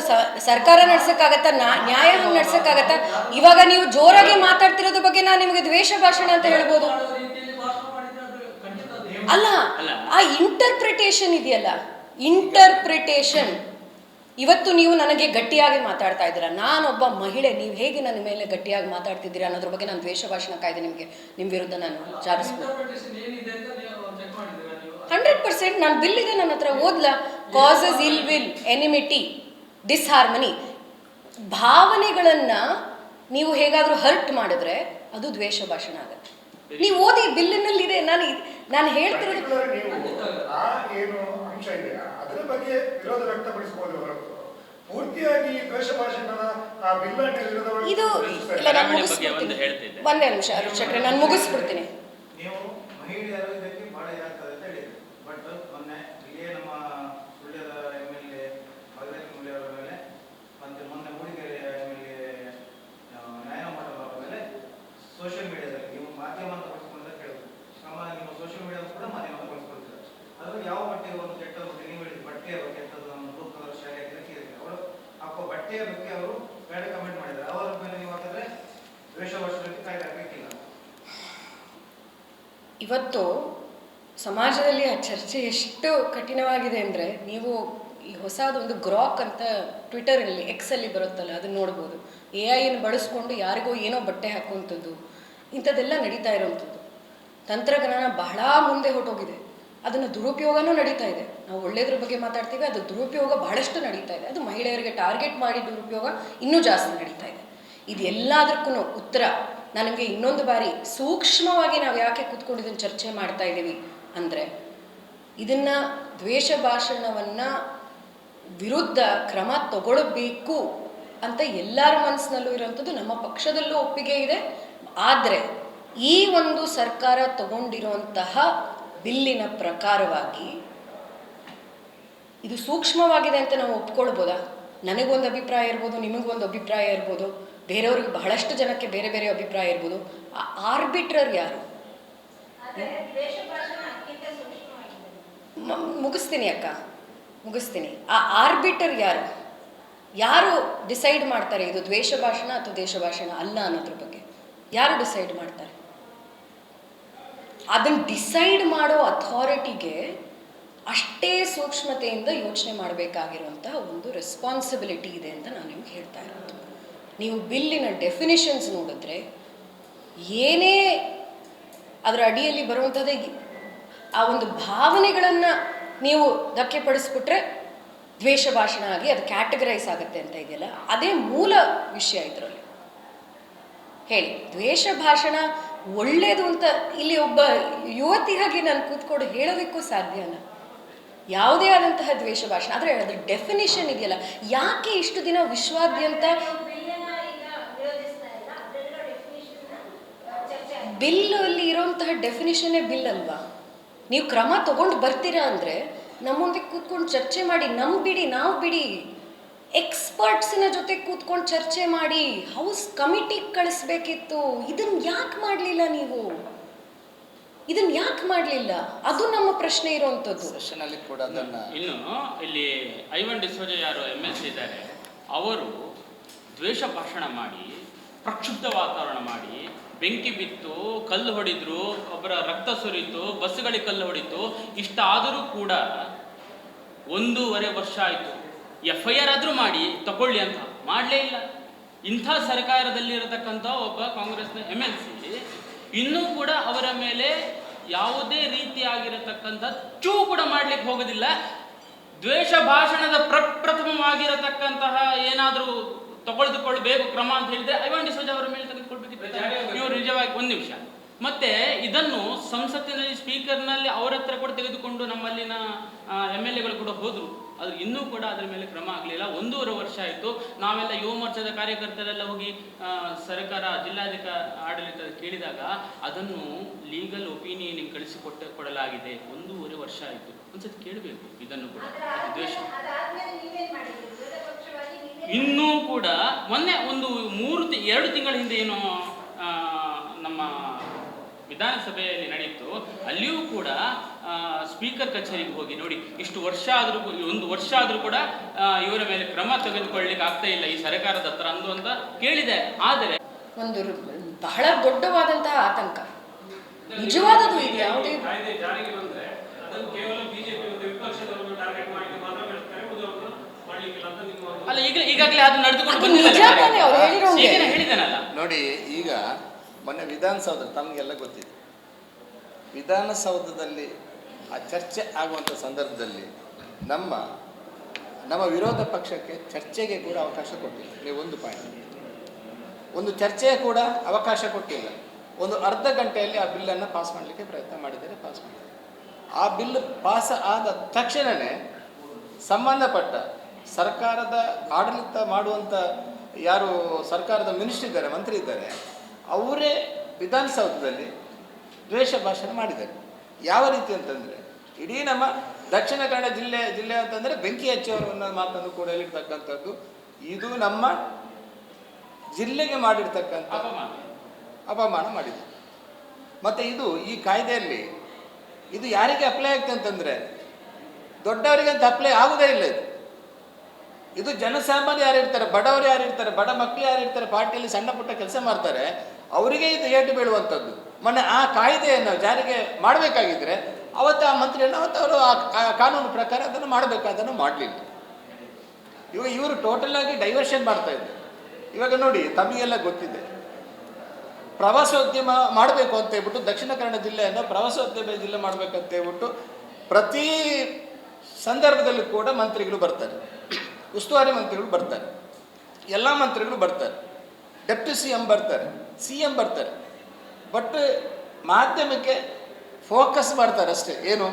A: ಸರ್ಕಾರ ನಡ್ಸಕ್ಕಾಗತ್ತಾ, ನ್ಯಾಯ ಹಂಗೆ ನಡ್ಸಕ್ಕಾಗತ್ತಾ? ಇವಾಗ ನೀವು ಜೋರಾಗಿ ಮಾತಾಡ್ತಿರೋದ್ರ ಬಗ್ಗೆ ನಾನು ನಿಮಗೆ ದ್ವೇಷ ಭಾಷಣ ಅಂತ ಹೇಳ್ಬೋದು? ಅಲ್ಲ, ಆ ಇಂಟರ್ಪ್ರಿಟೇಷನ್ ಇದೆಯಲ್ಲ, ಇಂಟರ್ಪ್ರಿಟೇಷನ್. ಇವತ್ತು ನೀವು ನನಗೆ ಗಟ್ಟಿಯಾಗಿ ಮಾತಾಡ್ತಾ ಇದ್ದೀರಾ, ನಾನೊಬ್ಬ ಮಹಿಳೆ, ನೀವು ಹೇಗೆ ನನ್ನ ಮೇಲೆ ಗಟ್ಟಿಯಾಗಿ ಮಾತಾಡ್ತಿದ್ದೀರಾ ಅನ್ನೋದ್ರ ಬಗ್ಗೆ ನಾನು ದ್ವೇಷ ಭಾಷಣ ಕಾಯ್ದೆ ನಿಮ್ಮ ವಿರುದ್ಧ ನಾನು ಜಾರಿಸ್ಬೋದು. 100% ನಾನು ಬಿಲ್ ಇದೆ ನನ್ನ ಹತ್ರ, ಓದ್ಲಾ? ಕಾಸಸ್ ಇಲ್ ವಿಲ್, ಎನಿಮಿಟಿ, ಡಿಸ್ಹಾರ್ಮನಿ, ಭಾವನೆಗಳನ್ನ ನೀವು ಹೇಗಾದ್ರೂ ಹರ್ಟ್ ಮಾಡಿದ್ರೆ ಅದು ದ್ವೇಷ ಭಾಷಣ ಆಗುತ್ತೆ. ನೀವು ಓದಿ, ಬಿಲ್ಲಿನಲ್ಲಿ ಇದೆ. ನಾನು ಹೇಳ್ತಿರೋದು
C: ಏನು ಅಂಶ ಇದೆ ಅದರ ಬಗ್ಗೆ ವಿರೋಧ ವ್ಯಕ್ತಪಡಿಸಬಹುದು ಹೊರತು ಪೂರ್ತಿಯಾಗಿ ದ್ವೇಷ ಭಾಷಣದ ಆ ಬಿಲ್ಲನ್ನು
A: ಇದು ಇಲ್ಲ. ನಾನು ಮುಗಿಸ್ಬಿಡ್ತೀನಿ, ಒಂದೇ ನಿಮಿಷ ಅರುಣ್ ಶೆಟ್ರೆ, ನಾನು ಮುಗಿಸ್ಬಿಡ್ತೀನಿ.
D: ನೀವು ಮಹಿಳೆಯರು ಇದಕ್ಕೆ ಬಹಳ ಇದಾಗ್ತದೆ ಅಂತ ಹೇಳಿದ್ರು. ಬಟ್ ಮೊನ್ನೆ ಇಲ್ಲೇ ನಮ್ಮ ಸುಳ್ಯದ MLA ಭಗರಥ್ ಮುಳ್ಳಿ ಅವರ ಮೇಲೆ, ಮತ್ತೆ ಮೊನ್ನೆ ಮೂಡಿಗೆರೆ MLA ನ್ಯಾಯಮಠ ಅವರ ಮೇಲೆ ಸೋಷಿಯಲ್ ಮೀಡಿಯಾದಲ್ಲಿ ನೀವು ಮಾಧ್ಯಮ ಅಂತ ಬಳಸ್ಕೊಂಡ್ರೆ ಕೇಳಿದ್ರು. ನಿಮ್ಮ ಸೋಷಿಯಲ್ ಮೀಡಿಯಾ ಕೂಡ ಮಾಧ್ಯಮ ಅಂತ ಬಳಸ್ಕೊಳ್ತೀರ. ಅದ್ರಲ್ಲಿ ಯಾವ ಬಟ್ಟೆ ಒಂದು ಕೆಟ್ಟದ ಬಗ್ಗೆ ನೀವು ಹೇಳಿದ್ರು, ಬಟ್ಟೆಯ ಬಗ್ಗೆ ಕೆಟ್ಟದ್ದು ಬ್ಲೂ ಕಲರ್ ಶಾಲೆ ಹಾಕಿದ್ರೆ ಅವರು ಹಾಕೋ ಬಟ್ಟೆಯ ಬಗ್ಗೆ ಅವರು ಬೇಡ ಕಮೆಂಟ್ ಮಾಡಿದ್ದಾರೆ. ಅವರ ಮೇಲೆ ನೀವು ಹಾಕಿದ್ರೆ ದ್ವೇಷ ಭಾಷಣಕ್ಕೆ ಕಾಯ್ದೆ ಹಾಕಬೇಕಿಲ್ಲ.
A: ಇವತ್ತು ಸಮಾಜದಲ್ಲಿ ಆ ಚರ್ಚೆ ಎಷ್ಟು ಕಠಿಣವಾಗಿದೆ ಅಂದರೆ, ನೀವು ಈ ಹೊಸದೊಂದು ಗ್ರಾಕ್ ಅಂತ ಟ್ವಿಟರಲ್ಲಿ, ಎಕ್ಸಲ್ಲಿ ಬರುತ್ತಲ್ಲ, ಅದನ್ನು ನೋಡ್ಬೋದು. AI ಬಳಸ್ಕೊಂಡು ಯಾರಿಗೋ ಏನೋ ಬಟ್ಟೆ ಹಾಕುವಂಥದ್ದು, ಇಂಥದ್ದೆಲ್ಲ ನಡೀತಾ ಇರೋವಂಥದ್ದು. ತಂತ್ರಜ್ಞಾನ ಬಹಳ ಮುಂದೆ ಹೊರಟೋಗಿದೆ, ಅದನ್ನು ದುರುಪಯೋಗನೂ ನಡೀತಾ ಇದೆ. ನಾವು ಒಳ್ಳೆಯದ್ರ ಬಗ್ಗೆ ಮಾತಾಡ್ತೀವಿ, ಅದು ದುರುಪಯೋಗ ಬಹಳಷ್ಟು ನಡೀತಾ ಇದೆ. ಅದು ಮಹಿಳೆಯರಿಗೆ ಟಾರ್ಗೆಟ್ ಮಾಡಿ ದುರುಪಯೋಗ ಇನ್ನೂ ಜಾಸ್ತಿ ನಡೀತಾ ಇದೆ. ಇದು ಎಲ್ಲದಕ್ಕೂ ಉತ್ತರ ನಾನು ನಿಮಗೆ ಇನ್ನೊಂದು ಬಾರಿ ಸೂಕ್ಷ್ಮವಾಗಿ ನಾವು ಯಾಕೆ ಕೂತ್ಕೊಂಡು ಇದನ್ನು ಚರ್ಚೆ ಮಾಡ್ತಾ ಇದ್ದೀವಿ ಅಂದರೆ, ಇದನ್ನು ದ್ವೇಷ ಭಾಷಣವನ್ನು ವಿರುದ್ಧ ಕ್ರಮ ತಗೊಳ್ಬೇಕು ಅಂತ ಎಲ್ಲರ ಮನಸ್ಸಿನಲ್ಲೂ ಇರೋವಂಥದ್ದು, ನಮ್ಮ ಪಕ್ಷದಲ್ಲೂ ಒಪ್ಪಿಗೆ ಇದೆ. ಆದರೆ ಈ ಒಂದು ಸರ್ಕಾರ ತಗೊಂಡಿರುವಂತಹ ಬಿಲ್ಲಿನ ಪ್ರಕಾರವಾಗಿ ಇದು ಸೂಕ್ಷ್ಮವಾಗಿದೆ ಅಂತ ನಾವು ಒಪ್ಕೊಳ್ಬೋದಾ? ನನಗೊಂದು ಅಭಿಪ್ರಾಯ ಇರ್ಬೋದು, ನಿಮಗೊಂದು ಅಭಿಪ್ರಾಯ ಇರ್ಬೋದು, ಬೇರೆಯವ್ರಿಗೆ ಬಹಳಷ್ಟು ಜನಕ್ಕೆ ಬೇರೆ ಬೇರೆ ಅಭಿಪ್ರಾಯ ಇರ್ಬೋದು. ಆ ಆರ್ಬಿಟ್ರರ್ ಯಾರು? ಮುಗಿಸ್ತೀನಿ ಅಕ್ಕ, ಮುಗಿಸ್ತೀನಿ. ಆ ಆರ್ಬಿಟರ್ ಯಾರು? ಯಾರು ಡಿಸೈಡ್ ಮಾಡ್ತಾರೆ ಇದು ದ್ವೇಷ ಭಾಷಣ ಅಥವಾ ದೇಶ ಭಾಷಣ ಅಲ್ಲ ಅನ್ನೋದ್ರ ಬಗ್ಗೆ? ಯಾರು ಡಿಸೈಡ್ ಮಾಡ್ತಾರೆ? ಅದನ್ನು ಡಿಸೈಡ್ ಮಾಡೋ ಅಥಾರಿಟಿಗೆ ಅಷ್ಟೇ ಸೂಕ್ಷ್ಮತೆಯಿಂದ ಯೋಚನೆ ಮಾಡಬೇಕಾಗಿರುವಂತಹ ಒಂದು ರೆಸ್ಪಾನ್ಸಿಬಿಲಿಟಿ ಇದೆ ಅಂತ ನಾನು ನಿಮ್ಗೆ ಹೇಳ್ತಾ ಇರೋದು. ನೀವು ಬಿಲ್ಲಿನ ಡೆಫಿನಿಷನ್ಸ್ ನೋಡಿದ್ರೆ ಏನೇ ಅದರ ಅಡಿಯಲ್ಲಿ ಬರುವಂಥದ್ದೇ ಆ ಒಂದು ಭಾವನೆಗಳನ್ನು ನೀವು ಧಕ್ಕೆ ಪಡಿಸ್ಬಿಟ್ರೆ ದ್ವೇಷ ಭಾಷಣ ಆಗಿ ಅದು ಕ್ಯಾಟಗರೈಸ್ ಆಗುತ್ತೆ ಅಂತ ಇದೆಯಲ್ಲ, ಅದೇ ಮೂಲ ವಿಷಯ ಇದರಲ್ಲಿ. ಹೇಳಿ, ದ್ವೇಷ ಭಾಷಣ ಒಳ್ಳೇದು ಅಂತ ಇಲ್ಲಿ ಒಬ್ಬ ಯುವತಿಯಾಗಿ ನಾನು ಕೂತ್ಕೊಂಡು ಹೇಳೋದಕ್ಕೂ ಸಾಧ್ಯನ? ಯಾವುದೇ ಆದಂತಹ ದ್ವೇಷ ಭಾಷಣ, ಆದರೆ ಅದ್ರ ಡೆಫಿನಿಷನ್ ಇದೆಯಲ್ಲ, ಯಾಕೆ ಇಷ್ಟು ದಿನ ವಿಶ್ವಾದ್ಯಂತ ಬಿಲ್ ಅಲ್ಲಿ ಇರೋಂತಹ ಡೆಫಿನಿಷನ್ನೇ ಬಿಲ್ ಅಲ್ವಾ? ನೀವು ಕ್ರಮ ತಗೊಂಡು ಬರ್ತೀರಾ ಅಂದರೆ ನಮ್ಮೊಂದಿಗೆ ಕೂತ್ಕೊಂಡು ಚರ್ಚೆ ಮಾಡಿ, ನಾವು ಬಿಡಿ ಎಕ್ಸ್ಪರ್ಟ್ಸಿನ ಜೊತೆ ಕೂತ್ಕೊಂಡು ಚರ್ಚೆ ಮಾಡಿ ಹೌಸ್ ಕಮಿಟಿಗೆ ಕಳಿಸ್ಬೇಕಿತ್ತು. ಇದನ್ನ ಯಾಕೆ ಮಾಡಲಿಲ್ಲ ನೀವು? ಇದನ್ನ ಯಾಕೆ ಮಾಡಲಿಲ್ಲ? ಅದು ನಮ್ಮ ಪ್ರಶ್ನೆ ಇರುವಂಥದ್ದು.
E: ಸೆಷನಲ್ಲಿ ಕೂಡ ಅದನ್ನ
F: ಇನ್ನು ಇಲ್ಲಿ ಐವನ್ ಡಿಸೋಜ ಯಾರು MLC ಇದ್ದಾರೆ, ಅವರು ದ್ವೇಷ ಭಾಷಣ ಮಾಡಿ, ಪ್ರಕ್ಷುಬ್ಧ ವಾತಾವರಣ ಮಾಡಿ, ಬೆಂಕಿ ಬಿತ್ತು, ಕಲ್ಲು ಹೊಡಿದ್ರು, ಒಬ್ಬರ ರಕ್ತ ಸುರಿತು, ಬಸ್ಗಳಿಗೆ ಕಲ್ಲು ಹೊಡಿತು. ಇಷ್ಟಾದರೂ ಕೂಡ 1.5 ವರ್ಷ ಆಯಿತು. FIR ಆದರೂ ಮಾಡಿ ತಗೊಳ್ಳಿ ಅಂತ ಮಾಡಲೇ ಇಲ್ಲ. ಇಂಥ ಸರ್ಕಾರದಲ್ಲಿರತಕ್ಕಂಥ ಒಬ್ಬ ಕಾಂಗ್ರೆಸ್ನ MLC ಇನ್ನೂ ಕೂಡ ಅವರ ಮೇಲೆ ಯಾವುದೇ ರೀತಿಯಾಗಿರತಕ್ಕಂಥ ಚೂ ಕೂಡ ಮಾಡ್ಲಿಕ್ಕೆ ಹೋಗೋದಿಲ್ಲ. ದ್ವೇಷ ಭಾಷಣದ ಪ್ರಪ್ರಥಮವಾಗಿರತಕ್ಕಂತಹ ಏನಾದರೂ ತಗೊಳ್ದುಕೊಳ್ಬೇಕು ಕ್ರಮ ಅಂತ ಹೇಳಿದ್ರೆ ಐವನ್ ಡಿಸೋಜ ಅವರ ಮೇಲೆ ತೆಗೆದುಕೊಳ್ಬೇಕಿತ್ತು. ಇವರು ನಿಜವಾಗಿ ಒಂದು ನಿಮಿಷ, ಮತ್ತೆ ಇದನ್ನು ಸಂಸತ್ತಿನಲ್ಲಿ ಸ್ಪೀಕರ್ನಲ್ಲಿ ಅವರ ಹತ್ರ ಕೂಡ ತೆಗೆದುಕೊಂಡು ನಮ್ಮಲ್ಲಿನ MLAಗಳು ಕೂಡ ಹೋದ್ರು. ಅದು ಇನ್ನೂ ಕೂಡ ಅದರ ಮೇಲೆ ಕ್ರಮ ಆಗಲಿಲ್ಲ. 1.5 ವರ್ಷ ಆಯಿತು. ನಾವೆಲ್ಲ ಯುವ ಮೋರ್ಚಾದ ಕಾರ್ಯಕರ್ತರೆಲ್ಲ ಹೋಗಿ ಸರ್ಕಾರ ಜಿಲ್ಲಾಧಿಕಾರಿ ಆಡಳಿತ ಕೇಳಿದಾಗ ಅದನ್ನು ಲೀಗಲ್ ಒಪಿನಿಯನ್ ಕೊಡಲಾಗಿದೆ. 1.5 ವರ್ಷ ಆಯಿತು. ಒಂದ್ಸತಿ ಕೇಳಬೇಕು ಇದನ್ನು ಕೂಡ. ದ್ವೇಷ ಇನ್ನೂ ಕೂಡ ಮೊನ್ನೆ 2 ತಿಂಗಳ ಹಿಂದೆ ಏನು ನಮ್ಮ ವಿಧಾನಸಭೆಯಲ್ಲಿ ನಡೆಯಿತು, ಅಲ್ಲಿಯೂ ಕೂಡ ಸ್ಪೀಕರ್ ಕಚೇರಿಗೆ ಹೋಗಿ ನೋಡಿ, ಇಷ್ಟು ವರ್ಷ ಆದರೂ 1 ವರ್ಷ ಆದರೂ ಕೂಡ ಇವರ ಮೇಲೆ ಕ್ರಮ ತೆಗೆದುಕೊಳ್ಳಲಿಕ್ಕೆ ಆಗ್ತಾ ಇಲ್ಲ ಈ ಸರ್ಕಾರದ ಹತ್ರ ಅಂತ ಕೇಳಿದೆ. ಆದರೆ
A: ಒಂದು ಬಹಳ ದೊಡ್ಡವಾದಂತಹ ಆತಂಕ ನಿಜವಾದದು. ಇದು ಯಾವುದೇ
G: ಕಾಯ್ದೆ ಜಾರಿಗೆ ಬಂದ್ರೆ ಅದನ್ನು ಕೇವಲ ಬಿಜೆಪಿ ಒಂದು ವಿಪಕ್ಷದವರನ್ನು ಟಾರ್ಗೆಟ್ ಮಾಡಿ ಮಾತ್ರ ಹೇಳ್ತಾರೆ, ಉಳಿದವರನ್ನು ಮಾಡಲಿಕ್ಕಿಲ್ಲ ಅಂತ ನಿಮ್ಮ
F: ಅಲ್ಲ, ಈಗಾಗಲೇ ಅದು ನಡೆದುಕೊಂಡು ಬಂದಿದೆ. ಹೇಳಿದ್ದೇನಲ್ಲ
E: ನೋಡಿ, ಈಗ ಮೊನ್ನೆ ವಿಧಾನಸೌಧ ತಮಗೆಲ್ಲ ಗೊತ್ತಿದೆ. ವಿಧಾನಸೌಧದಲ್ಲಿ ಆ ಚರ್ಚೆ ಆಗುವಂಥ ಸಂದರ್ಭದಲ್ಲಿ ನಮ್ಮ ವಿರೋಧ ಪಕ್ಷಕ್ಕೆ ಚರ್ಚೆಗೆ ಕೂಡ ಅವಕಾಶ ಕೊಟ್ಟಿಲ್ಲ. ನೀವು ಒಂದು ಪಾಯಿಂಟ್, ಒಂದು ಚರ್ಚೆಗೆ ಕೂಡ ಅವಕಾಶ ಕೊಟ್ಟಿಲ್ಲ. ಒಂದು ಅರ್ಧ ಗಂಟೆಯಲ್ಲಿ ಆ ಬಿಲ್ಲನ್ನು ಪಾಸ್ ಮಾಡಲಿಕ್ಕೆ ಪ್ರಯತ್ನ ಮಾಡಿದರೆ ಪಾಸ್ ಮಾಡಿದ್ದಾರೆ. ಆ ಬಿಲ್ ಪಾಸ್ ಆದ ತಕ್ಷಣವೇ ಸಂಬಂಧಪಟ್ಟ ಸರ್ಕಾರದ ಆಡಳಿತ ಮಾಡುವಂಥ ಯಾರು ಸರ್ಕಾರದ ಮಿನಿಸ್ಟರ್ ಇದ್ದಾರೆ, ಮಂತ್ರಿ ಇದ್ದಾರೆ, ಅವರೇ ವಿಧಾನಸೌಧದಲ್ಲಿ ದ್ವೇಷ ಭಾಷಣ ಮಾಡಿದ್ದಾರೆ. ಯಾವ ರೀತಿ ಅಂತಂದರೆ, ಇಡೀ ನಮ್ಮ ದಕ್ಷಿಣ ಕನ್ನಡ ಜಿಲ್ಲೆ ಅಂತಂದರೆ ಬೆಂಕಿ ಹಚ್ಚುವವರನ್ನ ಮಾತನ್ನು ಕೂಡ ಹೇಳಿರ್ತಕ್ಕಂಥದ್ದು. ಇದು ನಮ್ಮ ಜಿಲ್ಲೆಗೆ ಮಾಡಿರ್ತಕ್ಕಂಥ ಅಪಮಾನ ಮಾಡಿದೆ. ಮತ್ತು ಇದು ಈ ಕಾಯ್ದೆಯಲ್ಲಿ ಇದು ಯಾರಿಗೆ ಅಪ್ಲೈ ಆಗ್ತದೆ ಅಂತಂದರೆ ದೊಡ್ಡವರಿಗೆ ಅಂತ ಅಪ್ಲೈ ಆಗೋದೇ ಇಲ್ಲ. ಇದು ಜನಸಾಮಾನ್ಯ ಯಾರಿರ್ತಾರೆ, ಬಡವರು ಯಾರಿರ್ತಾರೆ, ಬಡ ಮಕ್ಕಳು ಯಾರಿರ್ತಾರೆ, ಪಾರ್ಟಿಯಲ್ಲಿ ಸಣ್ಣ ಪುಟ್ಟ ಕೆಲಸ ಮಾಡ್ತಾರೆ, ಅವರಿಗೆ ಇದು ಏಟು ಬೀಳುವಂಥದ್ದು. ಮೊನ್ನೆ ಆ ಕಾಯ್ದೆಯನ್ನು ಜಾರಿಗೆ ಮಾಡಬೇಕಾಗಿದ್ದರೆ ಅವತ್ತು ಆ ಮಂತ್ರಿಯನ್ನು ಅವರು ಆ ಕಾನೂನು ಪ್ರಕಾರ ಅದನ್ನು ಮಾಡಬೇಕಾದನ್ನು ಮಾಡಲಿಲ್ಲ. ಇವರು ಟೋಟಲ್ ಆಗಿ ಡೈವರ್ಷನ್ ಮಾಡ್ತಾ ಇದ್ದಾರೆ. ಇವಾಗ ನೋಡಿ, ತಮಗೆಲ್ಲ ಗೊತ್ತಿದೆ, ಪ್ರವಾಸೋದ್ಯಮ ಮಾಡಬೇಕು ಅಂತ ಹೇಳ್ಬಿಟ್ಟು ದಕ್ಷಿಣ ಕನ್ನಡ ಜಿಲ್ಲೆಯನ್ನು ಪ್ರವಾಸೋದ್ಯಮ ಜಿಲ್ಲೆ ಮಾಡಬೇಕಂತ ಹೇಳ್ಬಿಟ್ಟು ಪ್ರತಿ ಸಂದರ್ಭದಲ್ಲೂ ಕೂಡ ಮಂತ್ರಿಗಳು ಬರ್ತಾರೆ, ಉಸ್ತುವಾರಿ ಮಂತ್ರಿಗಳು ಬರ್ತಾರೆ, ಎಲ್ಲ ಮಂತ್ರಿಗಳು ಬರ್ತಾರೆ, ಡೆಪ್ಟಿ CM ಬರ್ತಾರೆ, CM ಬರ್ತಾರೆ. ಬಟ್ ಮಾಧ್ಯಮಕ್ಕೆ ಫೋಕಸ್ ಮಾಡ್ತಾರೆ ಅಷ್ಟೇ. ಏನು,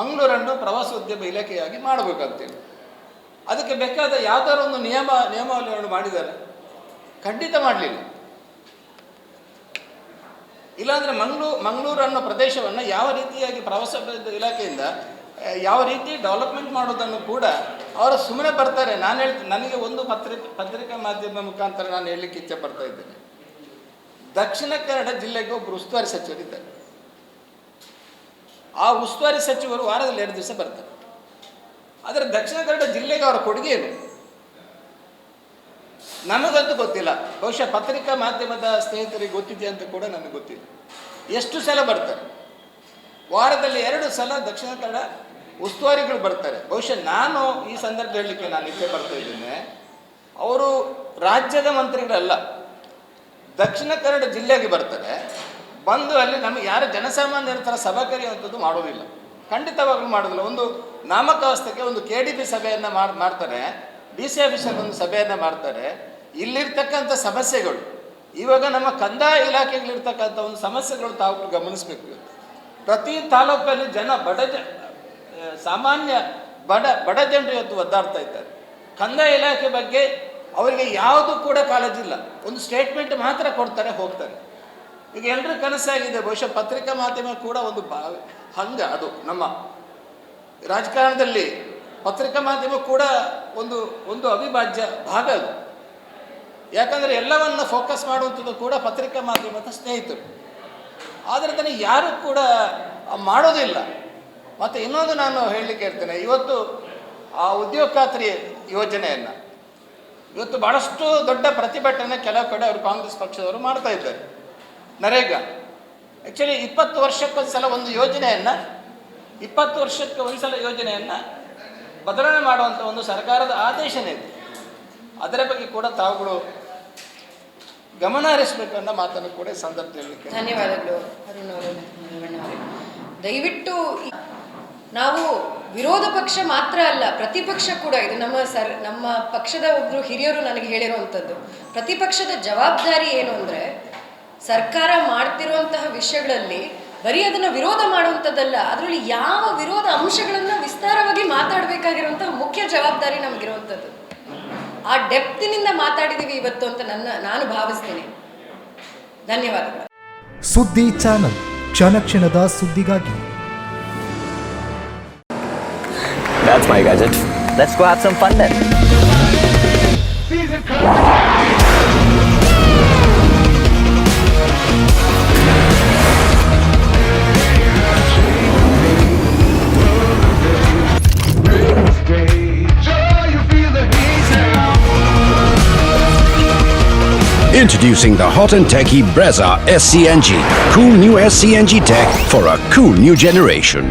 E: ಮಂಗಳೂರನ್ನು ಪ್ರವಾಸೋದ್ಯಮ ಇಲಾಖೆಯಾಗಿ ಮಾಡಬೇಕಂತೇಳಿ. ಅದಕ್ಕೆ ಬೇಕಾದ ಯಾವುದಾದ್ರು ಒಂದು ನಿಯಮಾವಳಿಗಳನ್ನು ಮಾಡಿದ್ದಾರೆ? ಖಂಡಿತ ಮಾಡಲಿಲ್ಲ. ಇಲ್ಲಾಂದರೆ ಮಂಗಳೂರು ಅನ್ನೋ ಪ್ರದೇಶವನ್ನು ಯಾವ ರೀತಿಯಾಗಿ ಪ್ರವಾಸೋದ್ಯಮ ಇಲಾಖೆಯಿಂದ ಯಾವ ರೀತಿ ಡೆವಲಪ್ಮೆಂಟ್ ಮಾಡೋದನ್ನು ಕೂಡ ಅವರು ಸುಮ್ಮನೆ ಬರ್ತಾರೆ. ನನಗೆ ಒಂದು ಪತ್ರಿಕಾ ಮಾಧ್ಯಮ ಮುಖಾಂತರ ನಾನು ಹೇಳಲಿಕ್ಕೆ ಇಚ್ಛೆ ಪಡ್ತಾ ಇದ್ದೇನೆ. ದಕ್ಷಿಣ ಕನ್ನಡ ಜಿಲ್ಲೆಗೆ ಒಬ್ಬರು ಉಸ್ತುವಾರಿ ಸಚಿವರಿದ್ದಾರೆ. ಆ ಉಸ್ತುವಾರಿ ಸಚಿವರು ವಾರದಲ್ಲಿ 2 ದಿವಸ ಬರ್ತಾರೆ. ಆದರೆ ದಕ್ಷಿಣ ಕನ್ನಡ ಜಿಲ್ಲೆಗೆ ಅವರ ಕೊಡುಗೆ ಏನು ನಮಗಂತೂ ಗೊತ್ತಿಲ್ಲ. ಬಹುಶಃ ಪತ್ರಿಕಾ ಮಾಧ್ಯಮದ ಸ್ನೇಹಿತರಿಗೆ ಗೊತ್ತಿದೆ ಅಂತ ಕೂಡ ನನಗೆ ಗೊತ್ತಿಲ್ಲ. ಎಷ್ಟು ಸಲ ಬರ್ತಾರೆ, ವಾರದಲ್ಲಿ 2 ಸಲ ದಕ್ಷಿಣ ಕನ್ನಡ ಉಸ್ತುವಾರಿಗಳು ಬರ್ತಾರೆ. ಬಹುಶಃ ನಾನು ಈ ಸಂದರ್ಭ ಹೇಳಲಿಕ್ಕೆ ನಾನು ಇಚ್ಛೆ ಬರ್ತಾ ಇದ್ದೇನೆ, ಅವರು ರಾಜ್ಯದ ಮಂತ್ರಿಗಳಲ್ಲ, ದಕ್ಷಿಣ ಕನ್ನಡ ಜಿಲ್ಲೆಗೆ ಬರ್ತಾರೆ. ಬಂದು ಅಲ್ಲಿ ನಮಗೆ ಯಾರು ಜನಸಾಮಾನ್ಯರ ಥರ ಸಭಾ ಕರೆಯುವಂಥದ್ದು ಮಾಡೋದಿಲ್ಲ, ಖಂಡಿತವಾಗ್ಲೂ ಮಾಡೋದಿಲ್ಲ. ಒಂದು ನಾಮಕಾವಸ್ಥೆಗೆ ಒಂದು KDP ಸಭೆಯನ್ನು ಮಾಡ್ತಾರೆ, DC ಆಫೀಸಲ್ಲಿ ಒಂದು ಸಭೆಯನ್ನು ಮಾಡ್ತಾರೆ. ಇಲ್ಲಿರ್ತಕ್ಕಂಥ ಸಮಸ್ಯೆಗಳು, ಇವಾಗ ನಮ್ಮ ಕಂದಾಯ ಇಲಾಖೆಗಳಿರ್ತಕ್ಕಂಥ ಒಂದು ಸಮಸ್ಯೆಗಳು ತಾವು ಗಮನಿಸಬೇಕು. ಪ್ರತಿ ತಾಲೂಕಲ್ಲಿ ಸಾಮಾನ್ಯ ಬಡ ಜನರು ಇವತ್ತು ಒದ್ದಾಡ್ತಾ ಇದ್ದಾರೆ. ಕಂದಾಯ ಇಲಾಖೆ ಬಗ್ಗೆ ಅವರಿಗೆ ಯಾವುದು ಕೂಡ ಕಾಳಜಿಲ್ಲ, ಒಂದು ಸ್ಟೇಟ್ಮೆಂಟ್ ಮಾತ್ರ ಕೊಡ್ತಾರೆ, ಹೋಗ್ತಾರೆ. ಈಗ ಎಲ್ಲರ ಕನಸಾಗಿದೆ, ಬಹುಶಃ ಪತ್ರಿಕಾ ಮಾಧ್ಯಮ ಕೂಡ ಒಂದು ಹಂಗ, ಅದು ನಮ್ಮ ರಾಜಕಾರಣದಲ್ಲಿ ಪತ್ರಿಕಾ ಮಾಧ್ಯಮ ಕೂಡ ಒಂದು ಅವಿಭಾಜ್ಯ ಭಾಗ ಅದು. ಯಾಕಂದರೆ ಎಲ್ಲವನ್ನು ಫೋಕಸ್ ಮಾಡುವಂಥದ್ದು ಕೂಡ ಪತ್ರಿಕಾ ಮಾಧ್ಯಮದ ಸ್ನೇಹಿತರು. ಆದರೆ ಅದನ್ನು ಯಾರೂ ಕೂಡ ಮಾಡೋದಿಲ್ಲ. ಮತ್ತು ಇನ್ನೊಂದು ನಾನು ಹೇಳಲಿಕ್ಕೆ ಇರ್ತೇನೆ, ಇವತ್ತು ಆ ಉದ್ಯೋಗ ಖಾತ್ರಿ ಯೋಜನೆಯನ್ನು ಇವತ್ತು ಭಾಳಷ್ಟು ದೊಡ್ಡ ಪ್ರತಿಭಟನೆ ಕೆಲವು ಕಡೆ ಅವರು ಕಾಂಗ್ರೆಸ್ ಪಕ್ಷದವರು ಮಾಡ್ತಾ ಇದ್ದಾರೆ. ನರೇಗಾ ಆ್ಯಕ್ಚುಲಿ 20 ವರ್ಷಕ್ಕೊಂದು ಸಲ ಒಂದು ಯೋಜನೆಯನ್ನು 20 ವರ್ಷಕ್ಕೆ ಒಂದು ಸಲ ಯೋಜನೆಯನ್ನು ಬದಲಾವಣೆ ಮಾಡುವಂಥ ಒಂದು ಸರ್ಕಾರದ ಆದೇಶನೇ ಇದೆ. ಅದರ ಬಗ್ಗೆ ಕೂಡ ತಾವುಗಳು ಗಮನ ಹರಿಸಬೇಕು ಅನ್ನೋ ಮಾತನ್ನು ಕೂಡ ಈ ಸಂದರ್ಭದಲ್ಲಿ.
A: ಧನ್ಯವಾದಗಳು ಅರುಣ್ ಅವರು, ದಯವಿಟ್ಟು ನಾವು ವಿರೋಧ ಪಕ್ಷ ಮಾತ್ರ ಅಲ್ಲ, ಪ್ರತಿಪಕ್ಷ ಕೂಡ, ಇದು ನಮ್ಮ ಪಕ್ಷದ ಒಬ್ಬರು ಹಿರಿಯರು ನನಗೆ ಹೇಳಿರುವಂಥದ್ದು, ಪ್ರತಿಪಕ್ಷದ ಜವಾಬ್ದಾರಿ ಏನು ಅಂದರೆ ಸರ್ಕಾರ ಮಾಡ್ತಿರುವಂತಹ ವಿಷಯಗಳಲ್ಲಿ ಬರೀ ಅದನ್ನು ವಿರೋಧ ಮಾಡುವಂಥದ್ದಲ್ಲ, ಅದರಲ್ಲಿ ಯಾವ ವಿರೋಧ ಅಂಶಗಳನ್ನು ವಿಸ್ತಾರವಾಗಿ ಮಾತಾಡಬೇಕಾಗಿರುವಂತಹ ಮುಖ್ಯ ಜವಾಬ್ದಾರಿ ನಮಗಿರುವಂಥದ್ದು. ಆ ಡೆಪ್ತಿನಿಂದ ಮಾತಾಡಿದ್ದೀವಿ ಇವತ್ತು ಅಂತ ನಾನು ಭಾವಿಸ್ತೀನಿ. ಧನ್ಯವಾದಗಳು.
H: ಸುದ್ದಿ ಚಾನಲ್, ಕ್ಷಣ ಕ್ಷಣದ ಸುದ್ದಿಗಾಗಿ.
I: That's my gadget. Let's go have some fun then.
J: Introducing the hot and techy Brezza SCNG. Cool new SCNG tech for a cool new generation.